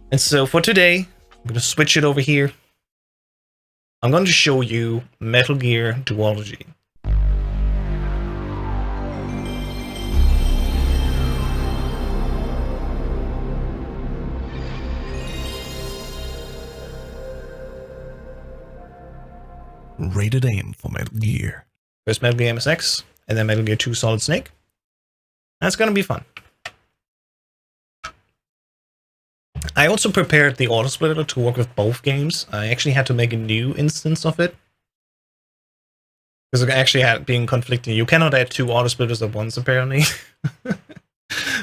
And so for today, I'm going to switch it over here. I'm going to show you Metal Gear Duology. Rated aim for Metal Gear. First Metal Gear MSX, and then Metal Gear 2 Solid Snake. That's going to be fun. I also prepared the auto splitter to work with both games. I actually had to make a new instance of it, because it actually had been conflicting. You cannot add two auto splitters at once, apparently.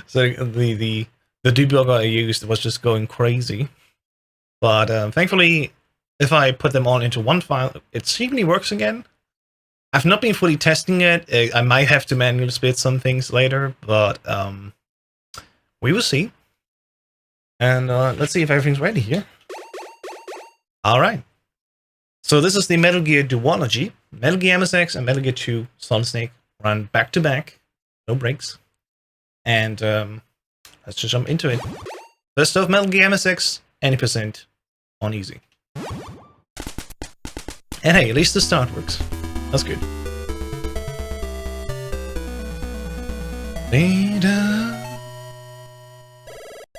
So the debugger I used was just going crazy. But thankfully, if I put them all into one file, it seemingly works again. I've not been fully testing it. I might have to manually split some things later, but we will see. And let's see if everything's ready here. Alright. So this is the Metal Gear Duology. Metal Gear MSX and Metal Gear 2 Solid Snake run back to back. No breaks. And let's just jump into it. First off, Metal Gear MSX, any % on easy. And hey, at least the start works. That's good.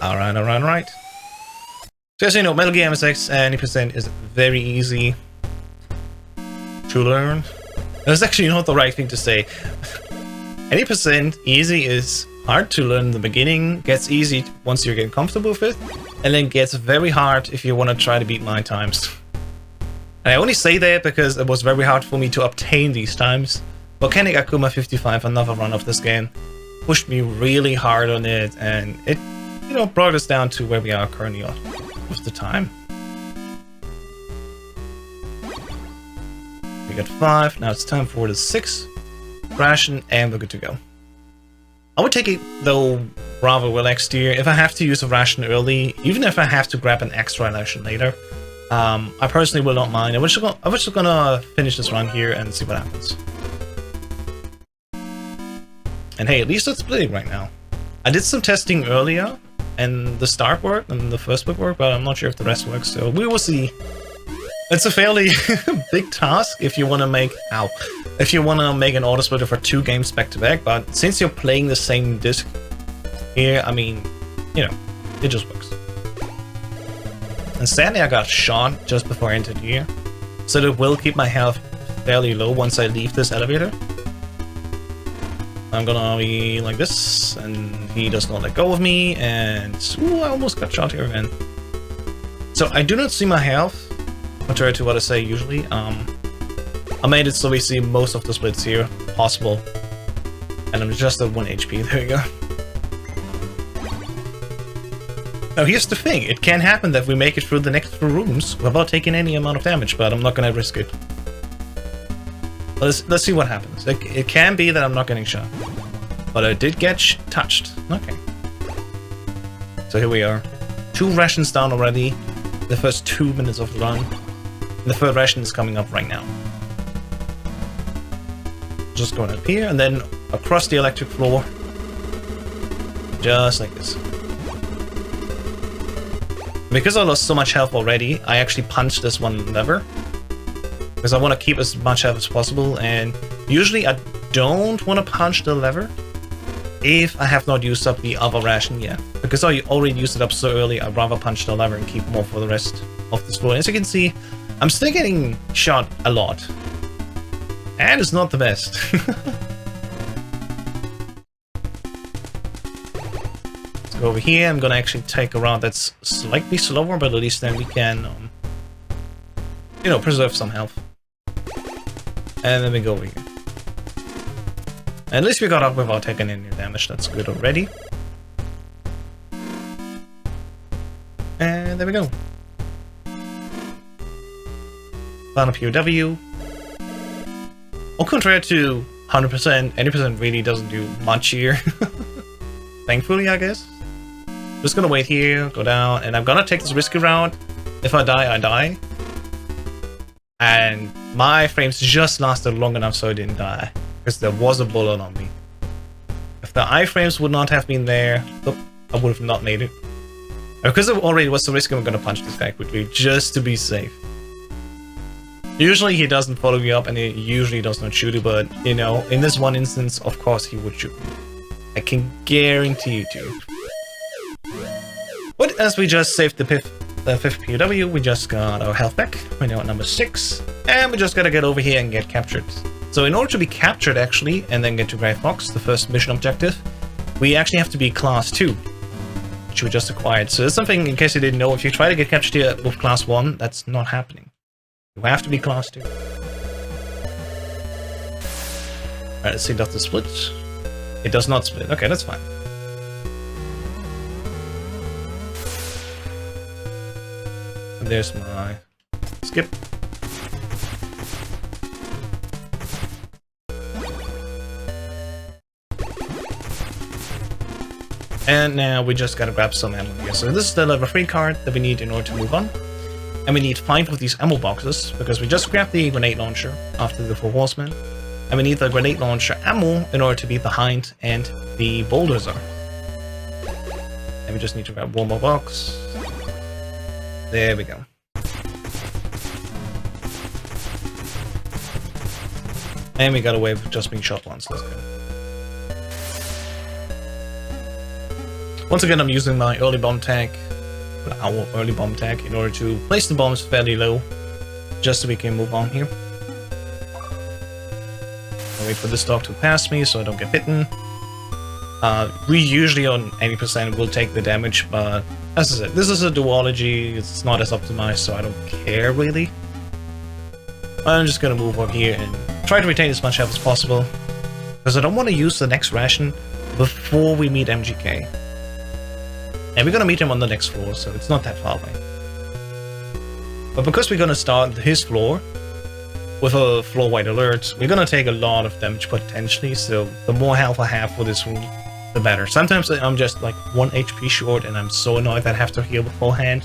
Alright. So as you know, Metal Gear MSX any % is very easy to learn. That's actually not the right thing to say. Any % easy is hard to learn in the beginning, gets easy once you're getting comfortable with it, and then gets very hard if you want to try to beat my times. And I only say that because it was very hard for me to obtain these times. Volcanic Akuma 55, another run of this game, pushed me really hard on it, and it, brought us down to where we are currently with the time. We got 5, now it's time for the 6 ration, and we're good to go. I would take it, though, rather relaxed here. If I have to use a ration early, even if I have to grab an extra ration later, I personally will not mind. I was just gonna finish this run here and see what happens. And hey, at least it's splitting right now. I did some testing earlier, and the start worked and the first bit worked, but I'm not sure if the rest works, so we will see. It's a fairly big task if you want to make an auto splitter for 2 games back to back, but since you're playing the same disc here, I mean, it just works. And sadly, I got shot just before I entered here, so it will keep my health fairly low once I leave this elevator. I'm gonna be like this, and he does not let go of me, and ooh, I almost got shot here again. So I do not see my health, contrary to what I say usually. I made it so we see most of the splits here possible, and I'm just at 1 HP. There you go. Now here's the thing, it can happen that we make it through the next 2 rooms without taking any amount of damage, but I'm not gonna risk it. Let's see what happens. It can be that I'm not getting shot, but I did get touched. Okay. So here we are. 2 rations down already. The first 2 minutes of the run. And the 3rd ration is coming up right now. Just going up here and then across the electric floor. Just like this. Because I lost so much health already, I actually punched this one lever, because I want to keep as much health as possible, and usually I don't want to punch the lever if I have not used up the other ration yet. Because I already used it up so early, I'd rather punch the lever and keep more for the rest of this floor. As you can see, I'm still getting shot a lot, and it's not the best. Let's go over here. I'm gonna actually take a route that's slightly slower, but at least then we can, preserve some health. And then we go over here. At least we got up without taking any damage. That's good already. And there we go. Final POW. Well, compared to 100%, any percent really doesn't do much here. Thankfully, I guess. Just gonna wait here, go down, and I'm gonna take this risky route. If I die, I die. And my frames just lasted long enough so I didn't die, because there was a bullet on me. If the iframes would not have been there, I would have not made it. Because it already was the risk, I'm gonna punch this guy quickly, just to be safe. Usually he doesn't follow you up, and he usually does not shoot you, but, you know, in this one instance, of course he would shoot me. I can guarantee you to. But as we just saved the fifth POW, we just got our health back. We're now at number 6, and we just gotta get over here and get captured. So in order to be captured, actually, and then get to Gray Fox, the first mission objective, we actually have to be Class 2, which we just acquired. So there's something, in case you didn't know, if you try to get captured here with Class 1, that's not happening. You have to be Class 2. Alright, let's see, does it split? It does not split. Okay, that's fine. And there's my skip. And now we just gotta grab some ammo here. So this is the level 3 card that we need in order to move on. And we need 5 of these ammo boxes, because we just grabbed the grenade launcher after the 4 horsemen. And we need the grenade launcher ammo in order to beat the Hind and the bulldozer. And we just need to grab one more box. There we go. And we got away with just being shot once. Let's go. Once again, I'm using my early bomb tag, our early bomb tag, in order to place the bombs fairly low, just so we can move on here. I'll wait for this dog to pass me so I don't get bitten. We usually on 80% will take the damage, but as I said, this is a duology, it's not as optimized, so I don't care really. I'm just gonna move over here and try to retain as much health as possible, because I don't want to use the next ration before we meet MGK. And we're gonna meet him on the next floor, so it's not that far away. But because we're gonna start his floor with a floor-wide alert, we're gonna take a lot of damage potentially, so the more health I have for this room, the better. Sometimes I'm just like 1 HP short, and I'm so annoyed that I have to heal beforehand.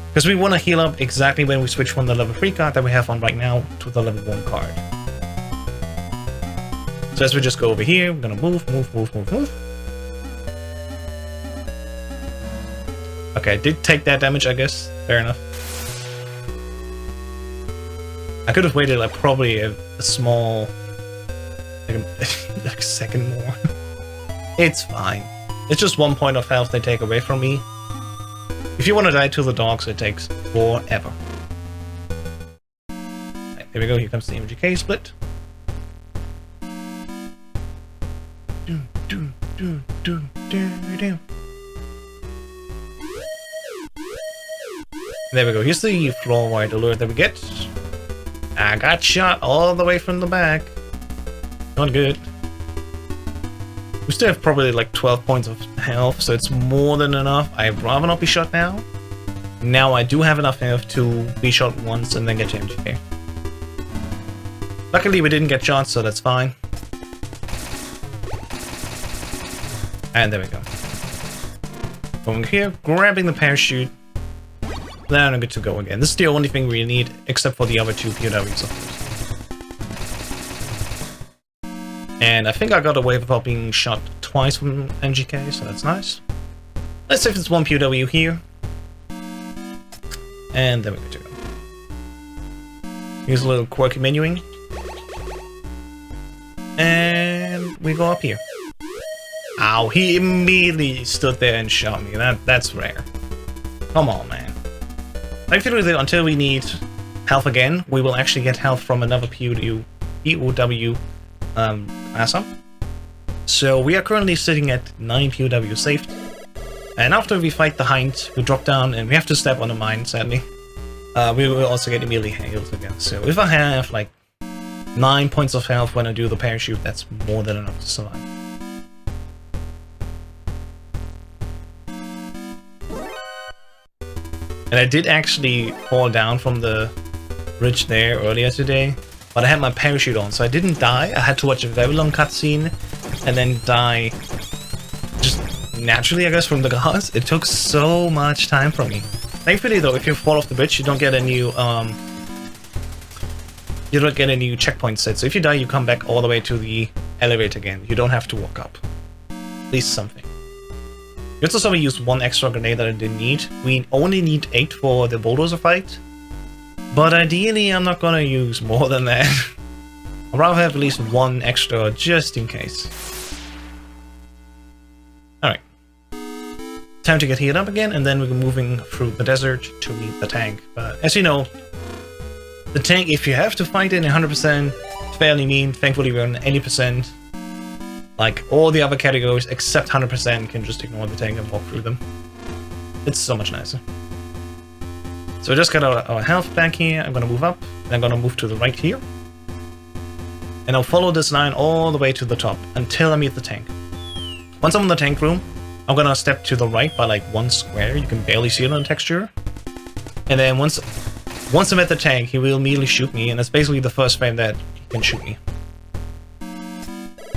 Because we want to heal up exactly when we switch from the level 3 card that we have on right now to the level 1 card. So as we just go over here, we're gonna move. Okay, I did take that damage, I guess. Fair enough. I could have waited like probably a small... like a second more. It's fine. It's just 1 point of health they take away from me. If you want to die to the dogs, it takes forever. Right, there we go, here comes the MGK split. There we go, here's the floor-wide alert that we get. I got shot all the way from the back. Not good. We still have probably like 12 points of health, so it's more than enough. I'd rather not be shot now. Now I do have enough health to be shot once and then get to MGK. Luckily we didn't get shot, so that's fine. And there we go. Going here, grabbing the parachute. Then I'm good to go again. This is the only thing we need, except for the other 2 POWs, of course. And I think I got away without being shot twice from MGK, so that's nice. Let's see if there's 1 POW here. And then we're good to go. Here's a little quirky menuing. And we go up here. Ow, he immediately stood there and shot me. That's rare. Come on, man. Thankfully, until we need health again, we will actually get health from another POW class up. So we are currently sitting at 9 POW saved. And after we fight the Hind, we drop down and we have to step on a mine, sadly. We will also get immediately healed again. So if I have like 9 points of health when I do the parachute, that's more than enough to survive. And I did actually fall down from the bridge there earlier today, but I had my parachute on, so I didn't die. I had to watch a very long cutscene and then die just naturally, I guess, from the guards. It took so much time from me. Thankfully, though, if you fall off the bridge, you don't get a new checkpoint set. So if you die, you come back all the way to the elevator again. You don't have to walk up. At least something. You Just so we used one extra grenade that I didn't need. We only need 8 for the bulldozer fight. But ideally, I'm not gonna use more than that. I'd rather have at least one extra just in case. Alright. Time to get healed up again, and then we're moving through the desert to meet the tank. But as you know, the tank, if you have to fight it in 100%, fairly mean. Thankfully, we're on any percent. Like, all the other categories except 100% can just ignore the tank and walk through them. It's so much nicer. So we just got our health back here. I'm gonna move up, and I'm gonna move to the right here. And I'll follow this line all the way to the top until I meet the tank. Once I'm in the tank room, I'm gonna step to the right by like 1 square. You can barely see it on the texture. And then once I'm at the tank, he will immediately shoot me, and that's basically the first frame that he can shoot me.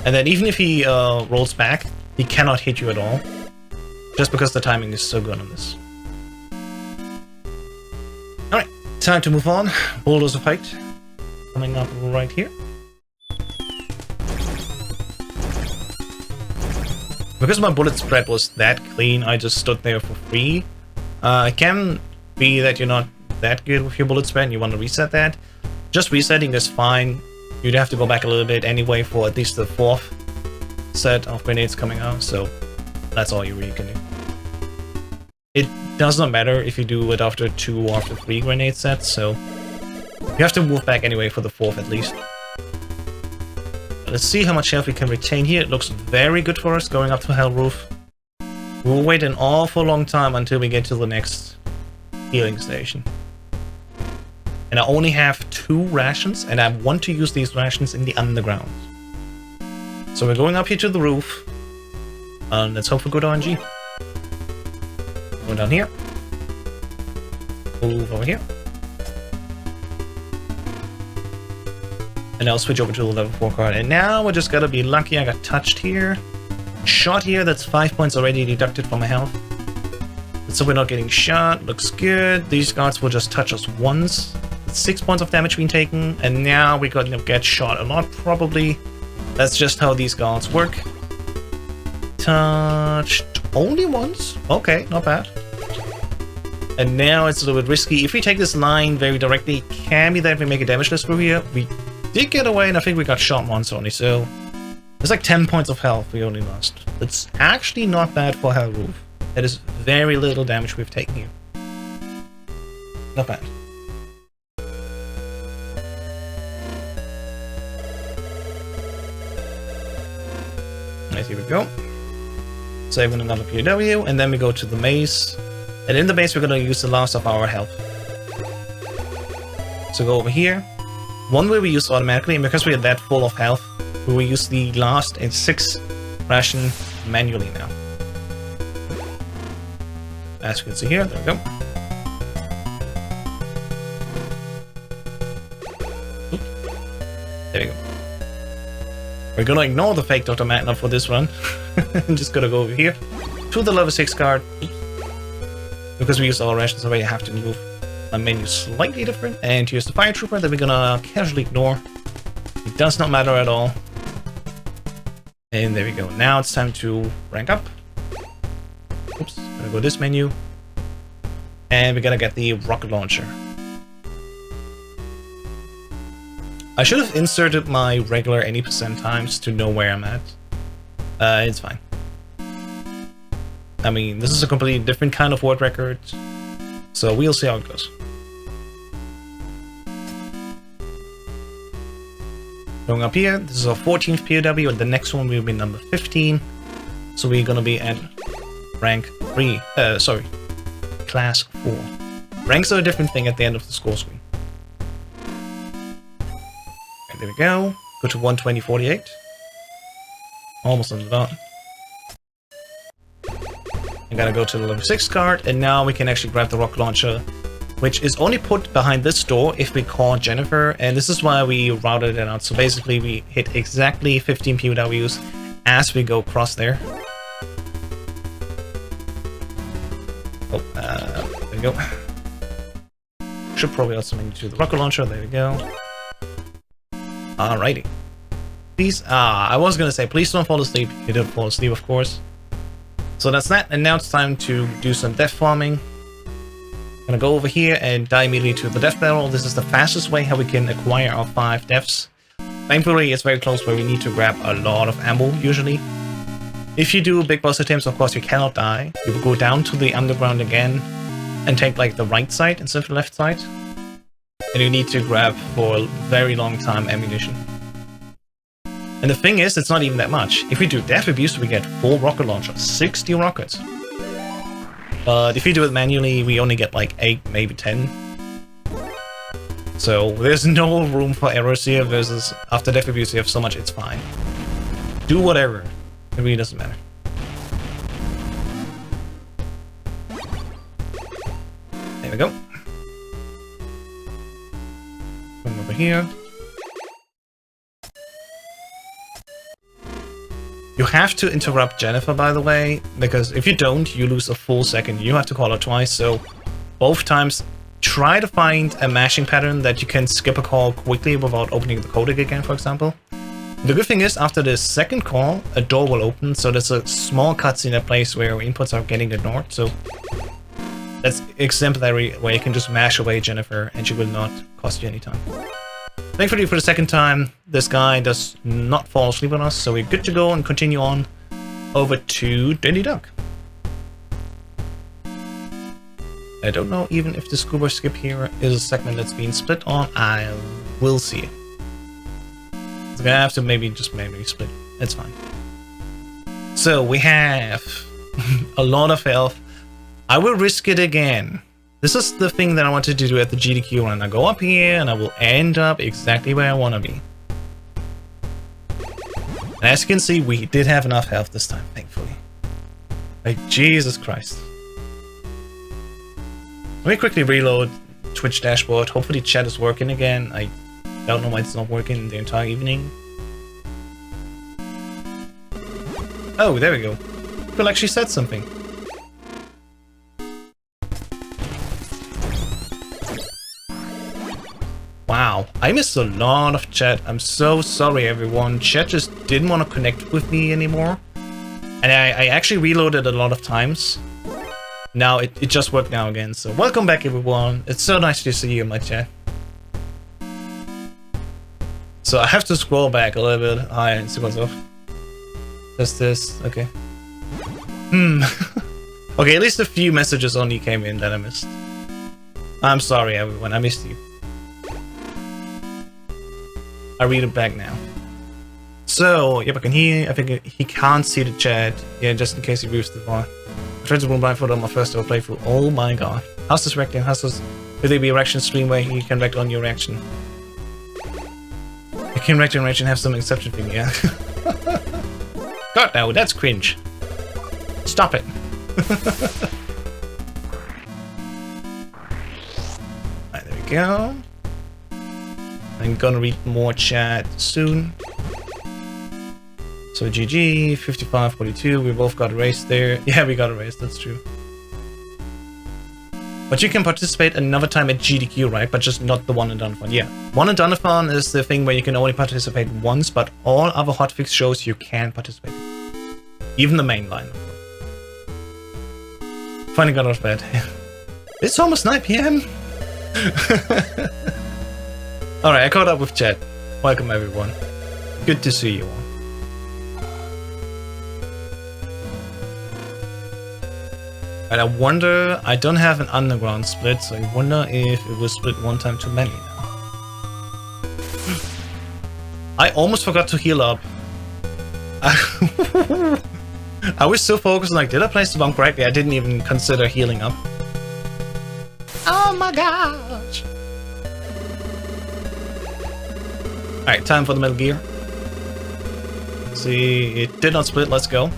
And then even if he rolls back, he cannot hit you at all. Just because the timing is so good on this. Alright, time to move on. Bulldozer fight. Coming up right here. Because my bullet spread was that clean, I just stood there for free. It can be that you're not that good with your bullet spread and you want to reset that. Just resetting is fine. You'd have to go back a little bit anyway for at least the 4th set of grenades coming out, so that's all you really can do. It does not matter if you do it after 2 or after 3 grenade sets, so you have to move back anyway for the 4th at least. Let's see how much health we can retain here. It looks very good for us going up to Hell Roof. We'll wait an awful long time until we get to the next healing station. And I only have 2 rations, and I want to use these rations in the underground. So we're going up here to the roof. Let's hope for good RNG. Go down here. Move over here. And I'll switch over to the level 4 card. And now we're just gotta be lucky I got touched here. Shot here, that's 5 points already deducted from my health. So we're not getting shot, looks good. These guards will just touch us once. 6 points of damage being taken, and now we're gonna get shot a lot, probably. That's just how these guards work. Touched only once. Okay, not bad. And now it's a little bit risky. If we take this line very directly, can be that we make a damage list through here. We did get away, and I think we got shot once only, so there's like 10 points of health we only lost. That's actually not bad for Hell Roof. That is very little damage we've taken here. Not bad. Right, here we go. Saving another POW, and then we go to the maze. And in the maze, we're going to use the last of our health. So go over here. One way we use automatically, and because we are that full of health, we will use the last and 6 ration manually now. As you can see here, there we go. Oops. There we go. We're gonna ignore the fake Dr. Magna for this run. I'm just gonna go over here to the level 6 card. Oops. Because we used all rations already, I have to move my menu slightly different. And here's the fire trooper that we're gonna casually ignore. It does not matter at all. And there we go. Now it's time to rank up. Oops, gonna go this menu. And we're gonna get the rocket launcher. I should have inserted my regular any percent times to know where I'm at. It's fine. I mean, this is a completely different kind of word record, so we'll see how it goes. Going up here, this is our 14th POW, and the next one will be number 15. So we're gonna be at rank 3, class 4. Ranks are a different thing at the end of the score screen. Okay, there we go. Go to 120.48. Almost on the dot. I gotta go to the level 6 card, and now we can actually grab the rocket launcher, which is only put behind this door if we call Jennifer, and this is why we routed it out. So basically we hit exactly 15 POWs as we go across there. Oh, there we go. Should probably also menu to the rocket launcher, there we go. Alrighty. Please, I was gonna say, please don't fall asleep. You didn't fall asleep, of course. So that's that, and now it's time to do some death farming. Gonna go over here and die immediately to the death barrel. This is the fastest way how we can acquire our 5 deaths. Thankfully, it's very close where we need to grab a lot of ammo, usually. If you do big boss attempts, of course, you cannot die. You will go down to the underground again and take, like, the right side instead of the left side. And you need to grab for a very long time ammunition. And the thing is, it's not even that much. If we do death abuse, we get 4 rocket launchers, 60 rockets. But if you do it manually, we only get like 8, maybe 10. So there's no room for errors here, versus after death abuse you have so much, it's fine. Do whatever. It really doesn't matter. There we go. Come over here. You have to interrupt Jennifer, by the way, because if you don't, you lose a full second. You have to call her twice, so both times try to find a mashing pattern that you can skip a call quickly without opening the codec again, for example. The good thing is, after the second call, a door will open, so there's a small cutscene at place where inputs are getting ignored, so that's exemplary where you can just mash away Jennifer and she will not cost you any time. Thankfully, for the second time, this guy does not fall asleep on us, so we're good to go and continue on over to Dandy Duck. I don't know even if the scuba skip here is a segment that's being split on. I will see it. It's gonna have to maybe split. It's fine. So we have a lot of health. I will risk it again. This is the thing that I wanted to do at the GDQ run. I go up here and I will end up exactly where I want to be. And as you can see, we did have enough health this time, thankfully. Like, Jesus Christ. Let me quickly reload Twitch dashboard. Hopefully chat is working again. I don't know why it's not working the entire evening. Oh, there we go. Phil actually said something. Wow, I missed a lot of chat. I'm so sorry, everyone. Chat just didn't want to connect with me anymore. And I actually reloaded a lot of times. Now it just worked now again. So welcome back, everyone. It's so nice to see you in my chat. So I have to scroll back a little bit higher and see what's off. Just this, okay. Okay, at least a few messages only came in that I missed. I'm sorry, everyone. I missed you. I read it back now. So, yep, I can hear. I think he can't see the chat. Yeah, just in case he moves the bar. I tried to run blindfold on my first ever playthrough. Oh my god. How's this reacting? How's this? Will there be a reaction stream where he can react on your reaction? You can react on reaction and have some exception thing, yeah. God, no, that's cringe. Stop it. Alright, there we go. I'm gonna read more chat soon. So GG, 55-42, we both got erased there. Yeah, we got erased, that's true. But you can participate another time at GDQ, right? But just not the one and done fun. Yeah, one and done fun is the thing where you can only participate once, but all other hotfix shows you can participate. Even the main line. Finally got out of bed. It's almost 9 PM. Alright, I caught up with chat. Welcome everyone. Good to see you all. And I wonder, I don't have an underground split, so I wonder if it was split one time too many now. I almost forgot to heal up. I was so focused on, like, did I place the bomb correctly? I didn't even consider healing up. Oh my gosh! Alright, time for the Metal Gear. See, it did not split, let's go.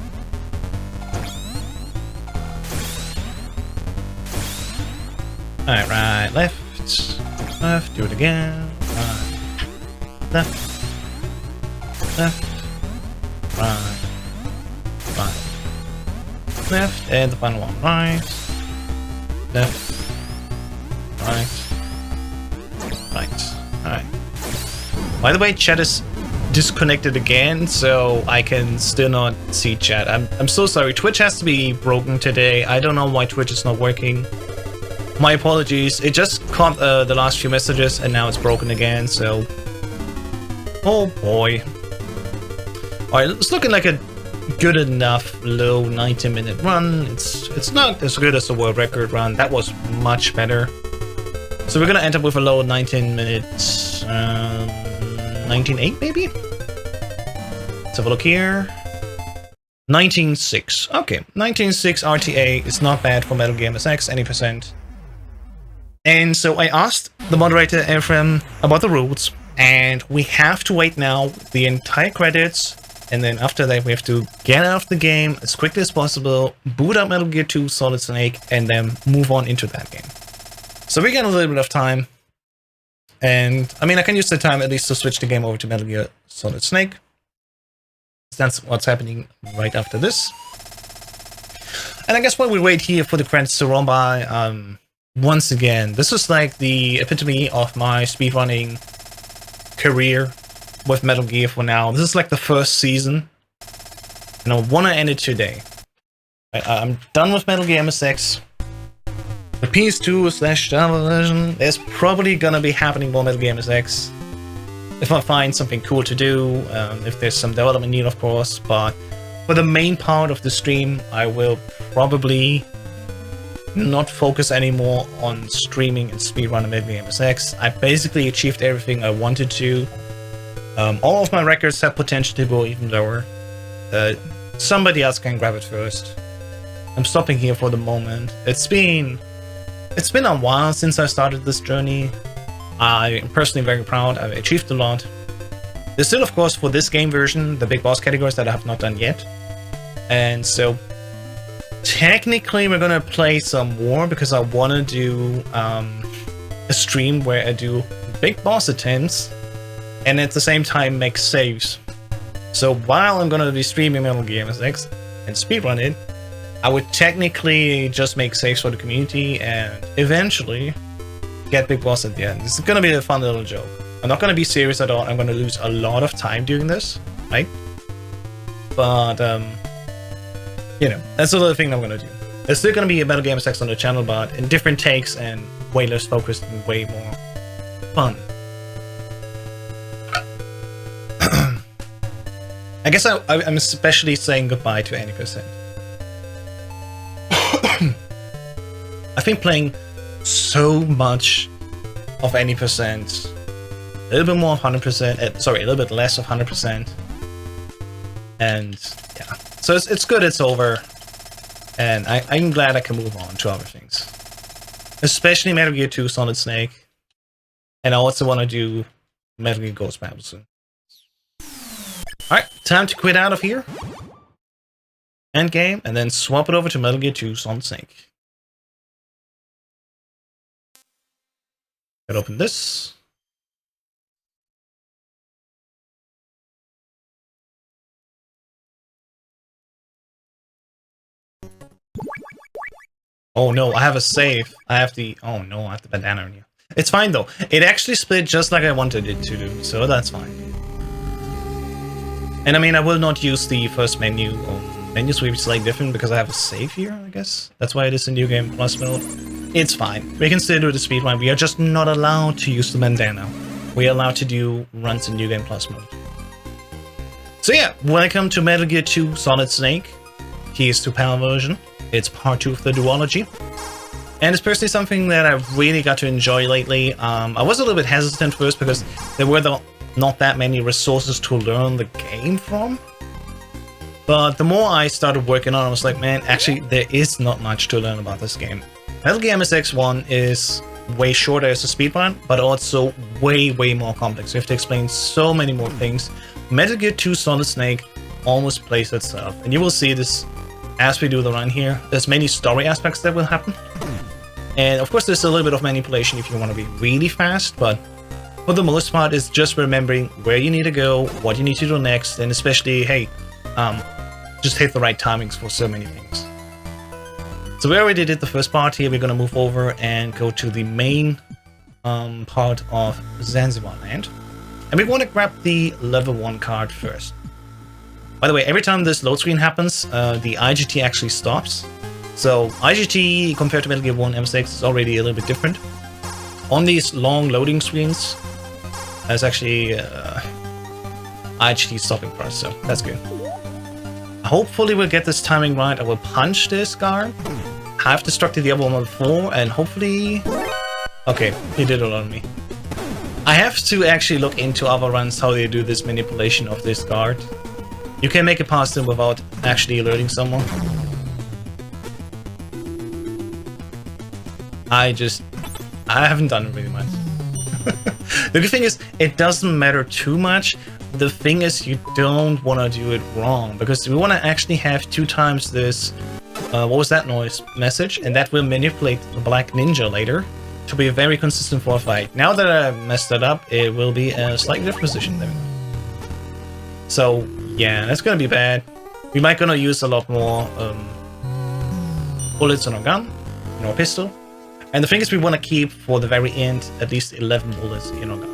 Alright, right, left, do it again. Right, left, right, left, and the final one. Right, left, right. Alright. By the way, chat is disconnected again, so I can still not see chat. I'm so sorry. Twitch has to be broken today. I don't know why Twitch is not working. My apologies. It just caught the last few messages, and now it's broken again, so... Oh boy. Alright, it's looking like a good enough low 90-minute run. It's not as good as the world record run. That was much better. So we're gonna end up with a low 19 minutes... 19.8 maybe? Let's have a look here. 19.6. Okay, 19.6 RTA is not bad for Metal Gear MSX, any percent. And so I asked the moderator Ephraim about the rules, and we have to wait now the entire credits, and then after that we have to get out of the game as quickly as possible, boot up Metal Gear 2 Solid Snake, and then move on into that game. So we get a little bit of time. And, I mean, I can use the time at least to switch the game over to Metal Gear Solid Snake. That's what's happening right after this. And I guess while we wait here for the credits to run by, once again, this is like the epitome of my speedrunning career with Metal Gear for now. This is like the first season, and I want to end it today. I'm done with Metal Gear MSX. The PS2/Java version, there's probably gonna be happening more Metal Gear MSX. If I find something cool to do, if there's some development need, of course, but for the main part of the stream, I will probably not focus anymore on streaming and speedrunning Metal Gear MSX. I basically achieved everything I wanted to. All of my records have potential to go even lower. Somebody else can grab it first. I'm stopping here for the moment. It's been a while since I started this journey. I'm personally very proud. I've achieved a lot. There's still, of course, for this game version, the big boss categories that I have not done yet. And so, technically, we're gonna play some more because I want to do a stream where I do big boss attempts and at the same time make saves. So while I'm gonna be streaming Metal Gear MSX and speedrun it, I would technically just make saves for the community and eventually get Big Boss at the end. This is gonna be a fun little joke. I'm not gonna be serious at all. I'm gonna lose a lot of time doing this, right? But, you know, that's the other thing I'm gonna do. There's still gonna be a Metal Gear MSX on the channel, but in different takes and way less focused and way more fun. I guess I'm especially saying goodbye to 80%. I've been playing so much of 80%, a little bit more of 100%, sorry, a little bit less of 100%, and yeah, so it's good it's over, and I'm glad I can move on to other things, especially Metal Gear 2 Solid Snake, and I also want to do Metal Gear Ghost Battle soon. Alright, time to quit out of here, end game, and then swap it over to Metal Gear 2 Solid Snake. Let's open this. Oh no, I have a save. I have the... Oh no, I have the bandana on here. It's fine though. It actually split just like I wanted it to do, so that's fine. And I mean, I will not use the first menu. Menus will be slightly different because I have a save here, I guess. That's why it is in New Game Plus mode. It's fine. We can still do the speedrun. We are just not allowed to use the bandana. We are allowed to do runs in New Game Plus mode. So yeah, welcome to Metal Gear 2 Solid Snake. Here's the PAL version. It's part 2 of the duology. And it's personally something that I've really got to enjoy lately. I was a little bit hesitant first because there were not that many resources to learn the game from. But the more I started working on it, I was like, man, actually, there is not much to learn about this game. Metal Gear MSX 1 is way shorter as a speedrun, but also way, way more complex. You have to explain so many more things. Metal Gear 2 Solid Snake almost plays itself. And you will see this as we do the run here. There's many story aspects that will happen. And of course, there's a little bit of manipulation if you want to be really fast, but for the most part, it's just remembering where you need to go, what you need to do next, and especially, hey, just hit the right timings for so many things. So we already did the first part here. We're going to move over and go to the main part of Zanzibar land. And we want to grab the level 1 card first. By the way, every time this load screen happens, the IGT actually stops. So IGT compared to Metal Gear 1 MSX is already a little bit different. On these long loading screens, there's actually IGT stopping for us, so that's good. Hopefully we'll get this timing right. I will punch this guard. I've destructed the other one before, and hopefully... Okay, he did it on me. I have to actually look into other runs how they do this manipulation of this guard. You can make it past them without actually alerting someone. I haven't done it really much. The good thing is, it doesn't matter too much. The thing is, you don't want to do it wrong, because we want to actually have 2 times this, what was that noise message, and that will manipulate the Black Ninja later to be very consistent for a fight. Now that I messed that up, it will be a slightly different position there. So, yeah, that's gonna be bad. We might gonna use a lot more bullets in our gun, in our pistol. And the thing is, we want to keep for the very end at least 11 bullets in our gun.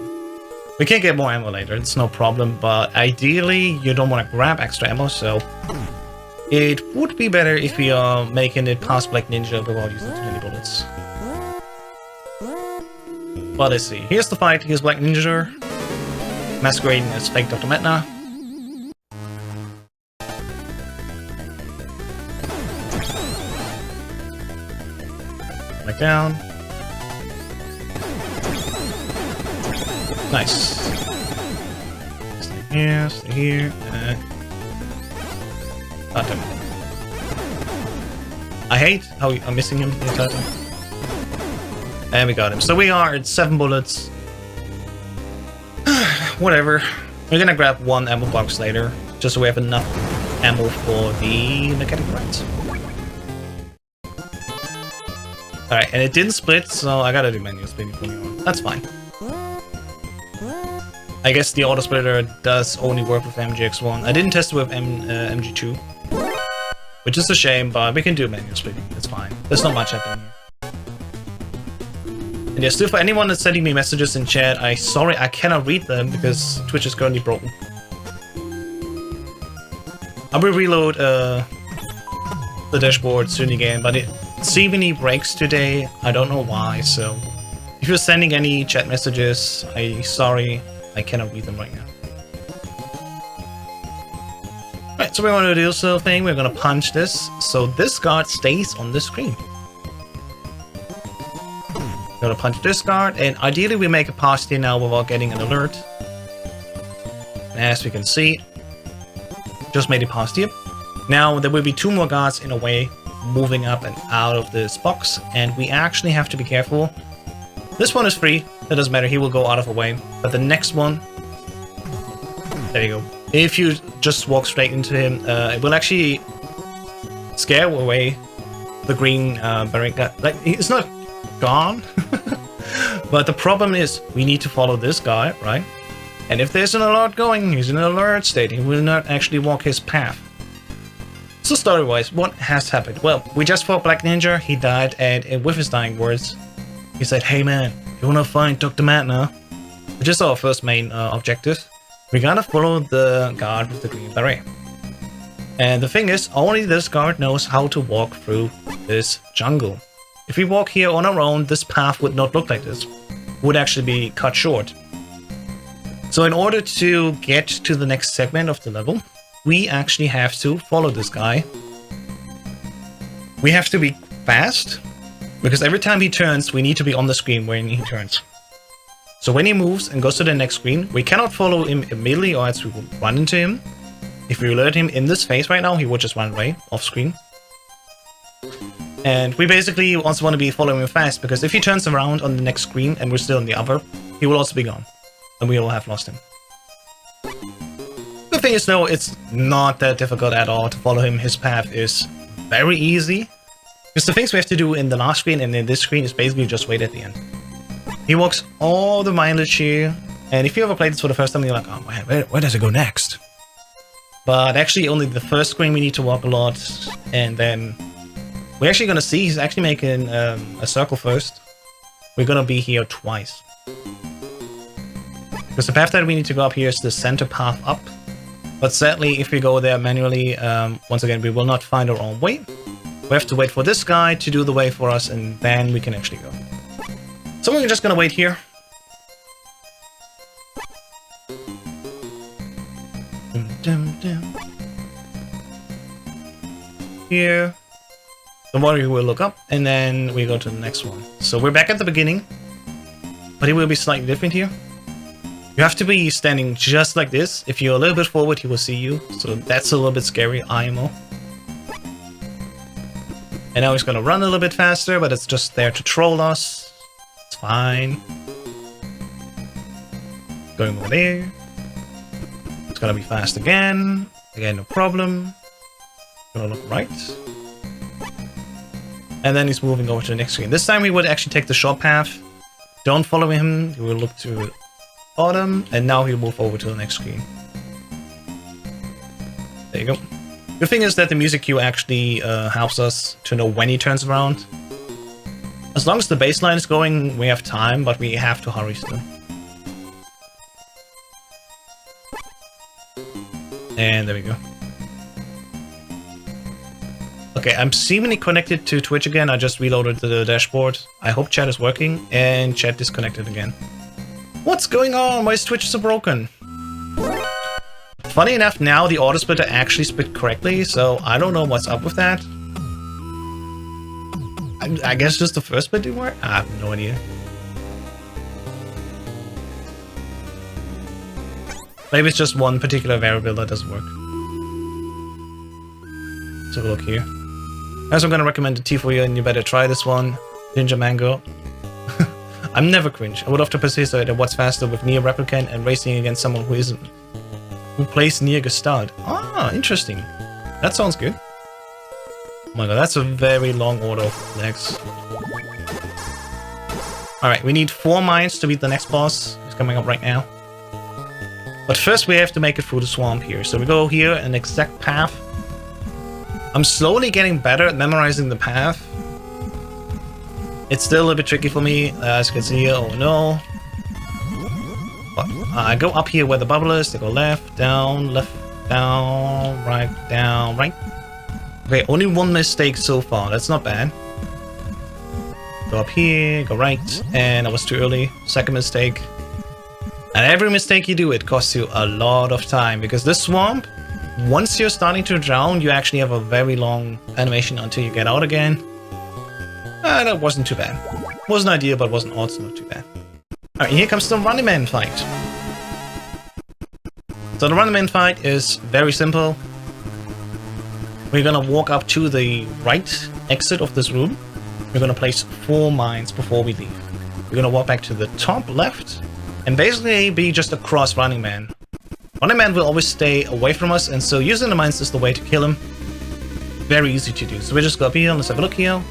We can get more ammo later, it's no problem, but ideally you don't want to grab extra ammo, so it would be better if we are making it past Black Ninja without using too many bullets. But let's see. Here's the fight. Here's Black Ninja masquerading as fake Dr. Metna. Back down. Nice. Stay here. I hate how I'm missing him the entire time. And we got him. So we are at 7 bullets. Whatever. We're gonna grab 1 ammo box later, just so we have enough ammo for the mechanic rounds. Alright, and it didn't split, so I gotta do manual splitting from here on. That's fine. I guess the auto splitter does only work with MGX1. I didn't test it with MG2. Which is a shame, but we can do manual splitting. It's fine. There's not much happening here. And yeah, still for anyone that's sending me messages in chat, sorry I cannot read them because Twitch is currently broken. I will reload the dashboard soon again, but it seemingly breaks today. I don't know why, so if you're sending any chat messages, sorry, I cannot read them right now. Right, so we're going to do this little thing. We're going to punch this, so this guard stays on the screen. We're going to punch this guard, and ideally we make it past here now without getting an alert. And as we can see, just made it past here. Now there will be 2 more guards in a way moving up and out of this box, and we actually have to be careful. This one is free, that doesn't matter, he will go out of the way. But the next one, there you go. If you just walk straight into him, it will actually scare away the green barrier. Like, it's not gone, but the problem is we need to follow this guy, right? And if there's an alert going, he's in an alert state, he will not actually walk his path. So story-wise, what has happened? Well, we just fought Black Ninja, he died, and with his dying words, he said, "Hey man, you wanna find Dr. Matna?" Which is our first main objective. We gotta follow the guard with the green beret. And the thing is, only this guard knows how to walk through this jungle. If we walk here on our own, this path would not look like this. It would actually be cut short. So in order to get to the next segment of the level, we actually have to follow this guy. We have to be fast, because every time he turns, we need to be on the screen when he turns. So when he moves and goes to the next screen, we cannot follow him immediately or else we will run into him. If we alert him in this phase right now, he will just run away off screen. And we basically also want to be following him fast, because if he turns around on the next screen and we're still in the other, he will also be gone. And we will have lost him. The thing is though, it's not that difficult at all to follow him. His path is very easy. Because the things we have to do in the last screen and in this screen is basically just wait at the end. He walks all the mileage here, and if you ever played this for the first time, you're like, oh man, where does it go next? But actually only the first screen we need to walk a lot, and then we're actually gonna see he's actually making a circle first. We're gonna be here twice. Because the path that we need to go up here is the center path up. But sadly, if we go there manually, once again, we will not find our own way. We have to wait for this guy to do the way for us, and then we can actually go. So we're just gonna wait here. Here. The warrior will look up, and then we go to the next one. So we're back at the beginning, but it will be slightly different here. You have to be standing just like this. If you're a little bit forward, he will see you. So that's a little bit scary, IMO. And now he's gonna run a little bit faster, but it's just there to troll us. It's fine. Going over there. It's gonna be fast again. Again, no problem. Gonna look right. And then he's moving over to the next screen. This time we would actually take the short path. Don't follow him. He will look to bottom, and now he'll move over to the next screen. There you go. The thing is that the music cue actually helps us to know when he turns around. As long as the baseline is going, we have time, but we have to hurry still. And there we go. Okay, I'm seemingly connected to Twitch again. I just reloaded the dashboard. I hope chat is working, and chat disconnected again. What's going on? Why is Twitch so broken? Funny enough, now the auto splitter actually split correctly, so I don't know what's up with that. I guess just the first bit didn't work? I have no idea. Maybe it's just one particular variable that doesn't work. Let's have a look here. As I'm gonna recommend a tea for you, and you better try this one. Ninja Mango. I'm never cringe. I would often persist at what's faster with Nier Replicant and racing against someone who isn't. Who plays Nier Gestalt. Ah, interesting. That sounds good. Oh my god, that's a very long order of legs. Alright, we need 4 mines to beat the next boss. It's coming up right now. But first we have to make it through the swamp here. So we go here, an exact path. I'm slowly getting better at memorizing the path. It's still a little bit tricky for me, as you can see here. Oh no. But, I go up here where the bubble is. I go left, down, right, down, right. Okay, only one mistake so far. That's not bad. Go up here, go right, and I was too early. Second mistake. And every mistake you do, it costs you a lot of time, because this swamp, once you're starting to drown, you actually have a very long animation until you get out again. That wasn't too bad. Wasn't ideal, but wasn't also not too bad. Alright, here comes the Running Man fight. So the Running Man fight is very simple. We're gonna walk up to the right exit of this room. We're gonna place 4 mines before we leave. We're gonna walk back to the top left and basically be just a cross Running Man. Running Man will always stay away from us, and so using the mines is the way to kill him. Very easy to do. So we just go up here, let's have a look here.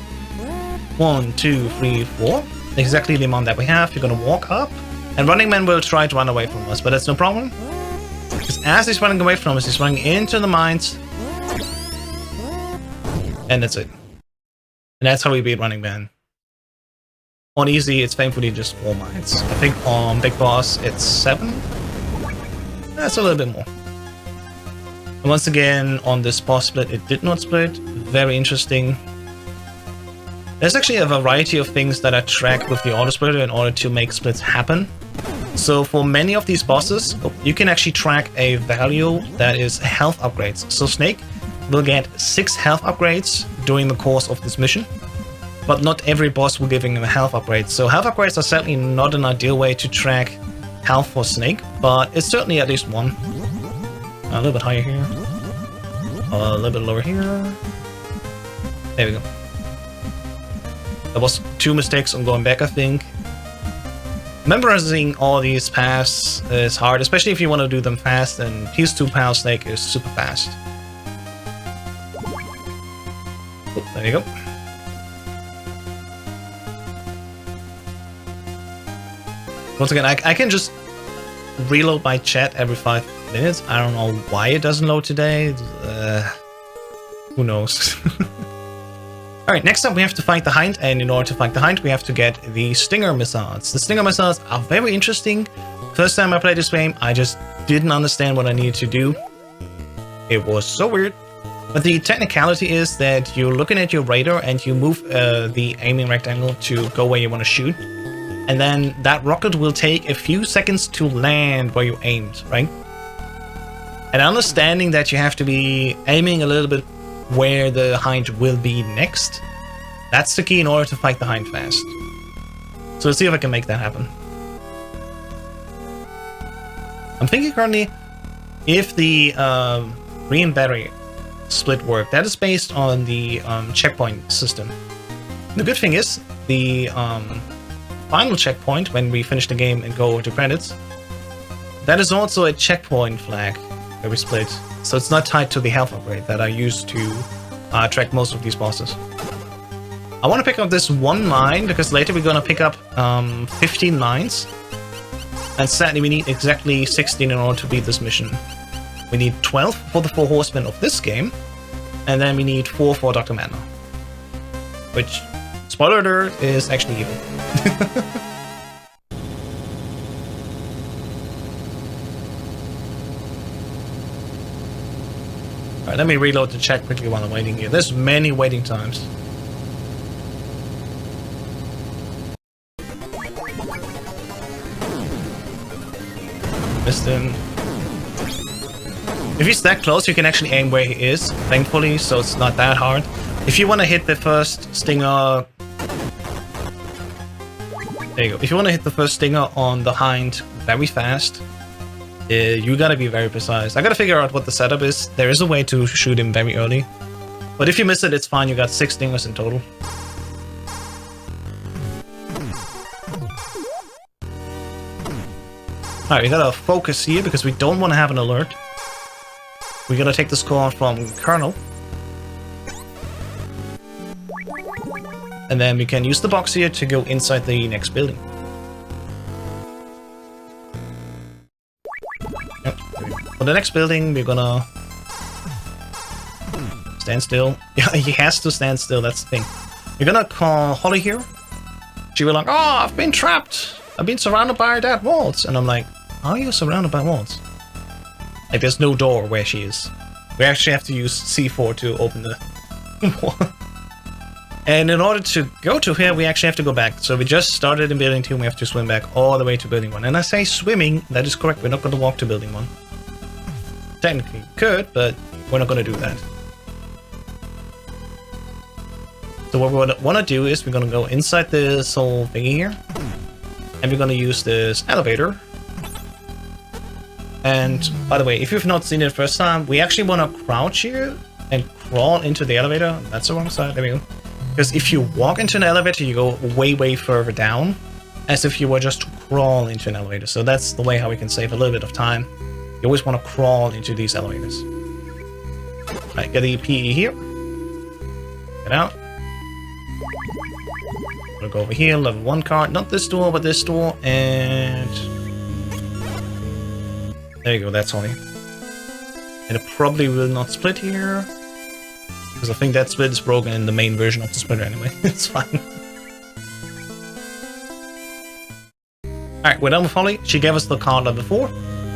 1, 2, 3, 4. Exactly the amount that we have. You're gonna walk up, and Running Man will try to run away from us, but that's no problem. Because as he's running away from us, he's running into the mines. And that's it. And that's how we beat Running Man. On easy, it's thankfully just 4 mines. I think on Big Boss, it's 7. That's a little bit more. And once again, on this boss split, it did not split. Very interesting. There's actually a variety of things that I track with the auto splitter in order to make splits happen. So for many of these bosses, you can actually track a value that is health upgrades. So Snake will get 6 health upgrades during the course of this mission. But not every boss will give him a health upgrade. So health upgrades are certainly not an ideal way to track health for Snake, but it's certainly at least one. A little bit higher here. A little bit lower here. There we go. There was 2 mistakes on going back, I think. Memorizing all these paths is hard, especially if you want to do them fast, and his 2 pound Snake is super fast. Oh, there you go. Once again, I can just reload my chat every 5 minutes. I don't know why it doesn't load today. Who knows? Alright, next up we have to fight the Hind, and in order to fight the Hind we have to get the Stinger missiles. The Stinger missiles are very interesting. First time I played this game, I just didn't understand what I needed to do. It was so weird. But the technicality is that you're looking at your radar and you move the aiming rectangle to go where you want to shoot. And then that rocket will take a few seconds to land where you aimed, right? And understanding that you have to be aiming a little bit where the hind will be next, that's the key in order to fight the hind fast. So let's see if I can make that happen. I'm thinking currently, if the green battery split work, that is based on the checkpoint system. The good thing is, the final checkpoint, when we finish the game and go to credits, that is also a checkpoint flag where we split. So it's not tied to the health upgrade that I used to track most of these bosses. I want to pick up this one mine, because later we're going to pick up 15 mines. And sadly we need exactly 16 in order to beat this mission. We need 12 for the 4 horsemen of this game, and then we need 4 for Dr. Manor. Which, spoiler alert, is actually evil. Alright, let me reload the chat quickly while I'm waiting here. There's many waiting times. Missed him. If he's that close, you can actually aim where he is, thankfully, so it's not that hard. If you want to hit the first stinger... There you go. If you want to hit the first stinger on the hind very fast, you gotta be very precise. I gotta figure out what the setup is. There is a way to shoot him very early. But if you miss it, it's fine. You got 6 stingers in total. Alright, we gotta focus here because we don't want to have an alert. We gotta take the score from Colonel. And then we can use the box here to go inside the next building. Yep. For the next building, we're gonna stand still. Yeah, he has to stand still, that's the thing. We're gonna call Holly here. She will like, oh, I've been trapped. I've been surrounded by that walls. And I'm like, are you surrounded by walls? Like, there's no door where she is. We actually have to use C4 to open the wall. And in order to go to here, we actually have to go back. So we just started in building 2, and we have to swim back all the way to building 1. And I say swimming, that is correct. We're not going to walk to building 1. Technically we could, but we're not going to do that. So what we want to do is we're going to go inside this whole thingy here. And we're going to use this elevator. And by the way, if you've not seen it the first time, we actually want to crouch here and crawl into the elevator. That's the wrong side. There we go. Because if you walk into an elevator, you go way, way further down, as if you were just to crawl into an elevator. So that's the way how we can save a little bit of time. You always want to crawl into these elevators. Alright, get the PE here. Get out. We'll go over here, level 1 card. Not this door, but this door. And... there you go, that's only. And it probably will not split here. Because I think that split is broken in the main version of the splitter anyway. It's fine. Alright, we're done with Holly. She gave us the card level 4.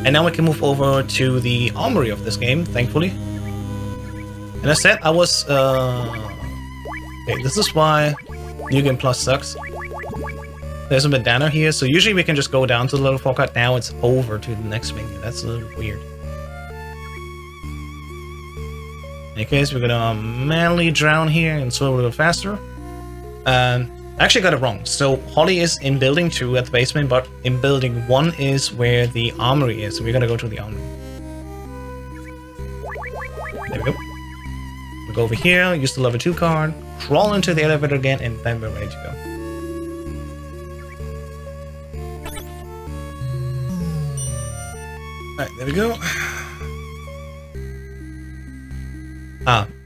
And now we can move over to the armory of this game, thankfully. And as I said, I was... okay, this is why New Game Plus sucks. There's a bandana here, so usually we can just go down to the level 4 card. Now it's over to the next menu. That's a little weird. In case we're gonna manually drown here and swim a little faster. I actually got it wrong. So Holly is in building 2 at the basement, but in building 1 is where the armory is. So we're gonna go to the armory. There we go. We'll go over here, use the level 2 card, crawl into the elevator again, and then we're ready to go. Alright, there we go.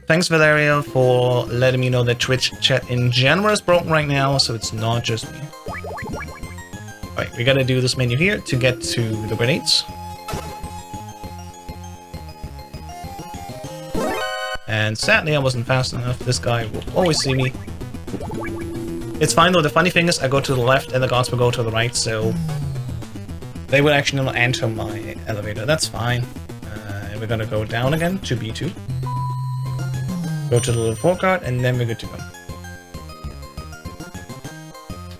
Thanks Valeria for letting me know that Twitch chat in general is broken right now, so it's not just me. Alright, we gotta do this menu here to get to the grenades. And sadly I wasn't fast enough. This guy will always see me. It's fine though, the funny thing is I go to the left and the guards will go to the right, so... they will actually not enter my elevator. That's fine. And we're gonna go down again to B2. Go to the little forecard, and then we're good to go.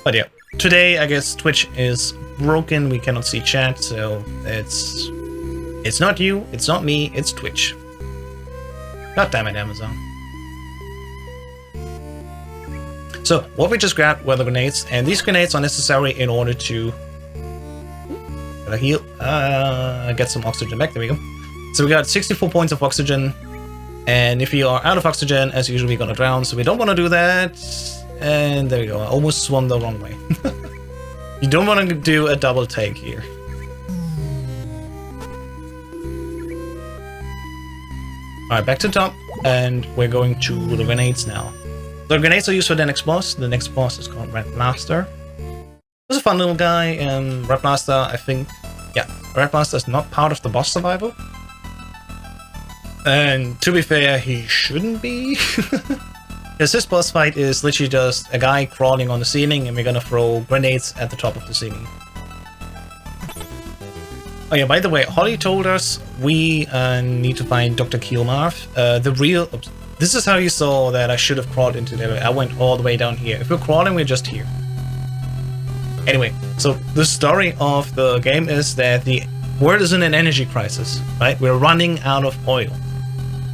But yeah, today I guess Twitch is broken. We cannot see chat, so it's not you, it's not me, it's Twitch. God damn it, Amazon. So what we just grabbed were the grenades, and these grenades are necessary in order to heal. Get some oxygen back. There we go. So we got 64 points of oxygen, and if you are out of oxygen, as usual, we're gonna drown. So we don't want to do that. And there we go. I almost swam the wrong way. You don't want to do a double take here. Alright, back to the top, and we're going to the grenades now. The grenades are used for the next boss. The next boss is called Red Blaster. He's a fun little guy. Red Blaster, I think... Yeah, Red Blaster is not part of the boss survival. And to be fair, he shouldn't be. Because this boss fight is literally just a guy crawling on the ceiling, and we're gonna throw grenades at the top of the ceiling. Oh yeah, by the way, Holly told us we need to find Dr. Keelmarth. Oops. This is how you saw that I should have crawled into the elevator. I went all the way down here. If we're crawling, we're just here. Anyway, so the story of the game is that the world is in an energy crisis, right? We're running out of oil.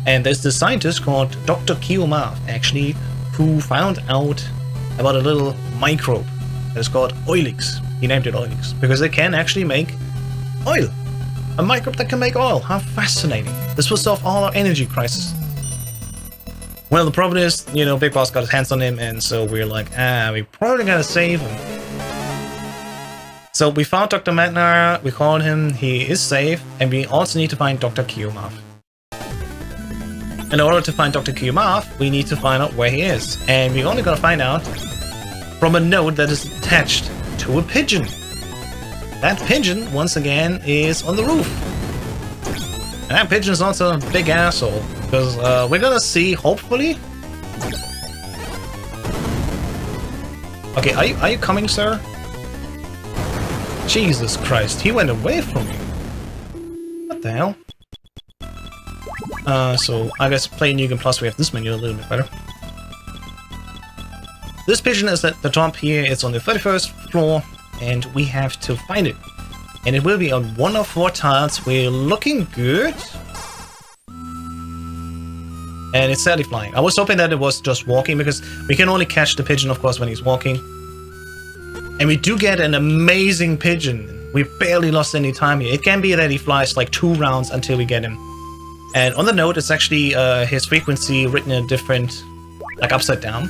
And there's this scientist called Dr. Keelmarth, actually, who found out about a little microbe that is called Oilix. He named it Oilix because it can actually make oil. A microbe that can make oil. How fascinating. This will solve all our energy crisis. Well, the problem is, you know, Big Boss got his hands on him, and so we're like, we probably gotta save him. So we found Dr. Magnar, we called him, he is safe, and we also need to find Dr. Keelmarth. In order to find Dr. Keelmarth, we need to find out where he is. And we're only gonna find out from a note that is attached to a pigeon. That pigeon, once again, is on the roof. And that pigeon is also a big asshole. Because we're gonna see, hopefully... Okay, are you coming, sir? Jesus Christ, he went away from me. What the hell? So I guess playing New Game Plus, we have this menu a little bit better. This pigeon is at the top here, it's on the 31st floor, and we have to find it. And it will be on 1 of 4 tiles. We're looking good. And it's sadly flying. I was hoping that it was just walking, because we can only catch the pigeon, of course, when he's walking. And we do get an amazing pigeon. We barely lost any time here. It can be that he flies like 2 rounds until we get him. And on the note, it's actually his frequency written in a different, like upside down.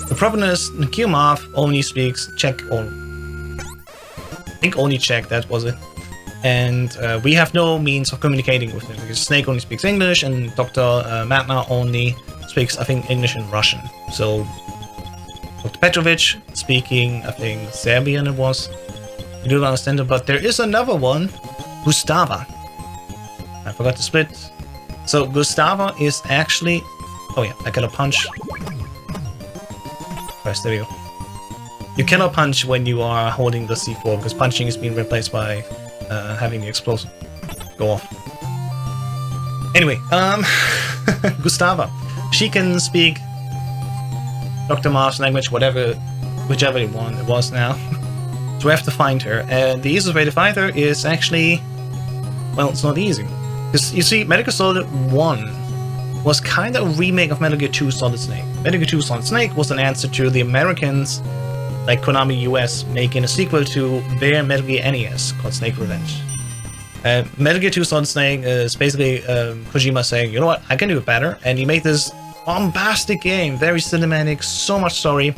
The problem is, Keelmarth only speaks Czech, or I think only Czech, that was it. And we have no means of communicating with him, because Snake only speaks English, and Dr. Magnar only speaks, I think, English and Russian. So, Dr. Petrovich speaking, I think, Serbian it was. We don't understand it, but there is another one, Gustava. I forgot to split. So Gustava is actually... Oh yeah, I got a punch. Press, there we go. You cannot punch when you are holding the C4, because punching is being replaced by having the explosive go off. Anyway, Gustava. She can speak Dr. Marth's language, whichever one it was now. So we have to find her, and the easiest way to find her is actually... Well, it's not easy. Because, you see, Metal Gear Solid 1 was kind of a remake of Metal Gear 2 Solid Snake. Metal Gear 2 Solid Snake was an answer to the Americans, like Konami US, making a sequel to their Metal Gear NES called Snake Revenge. Metal Gear 2 Solid Snake is basically Kojima saying, you know what, I can do it better, and he made this bombastic game, very cinematic, so much story,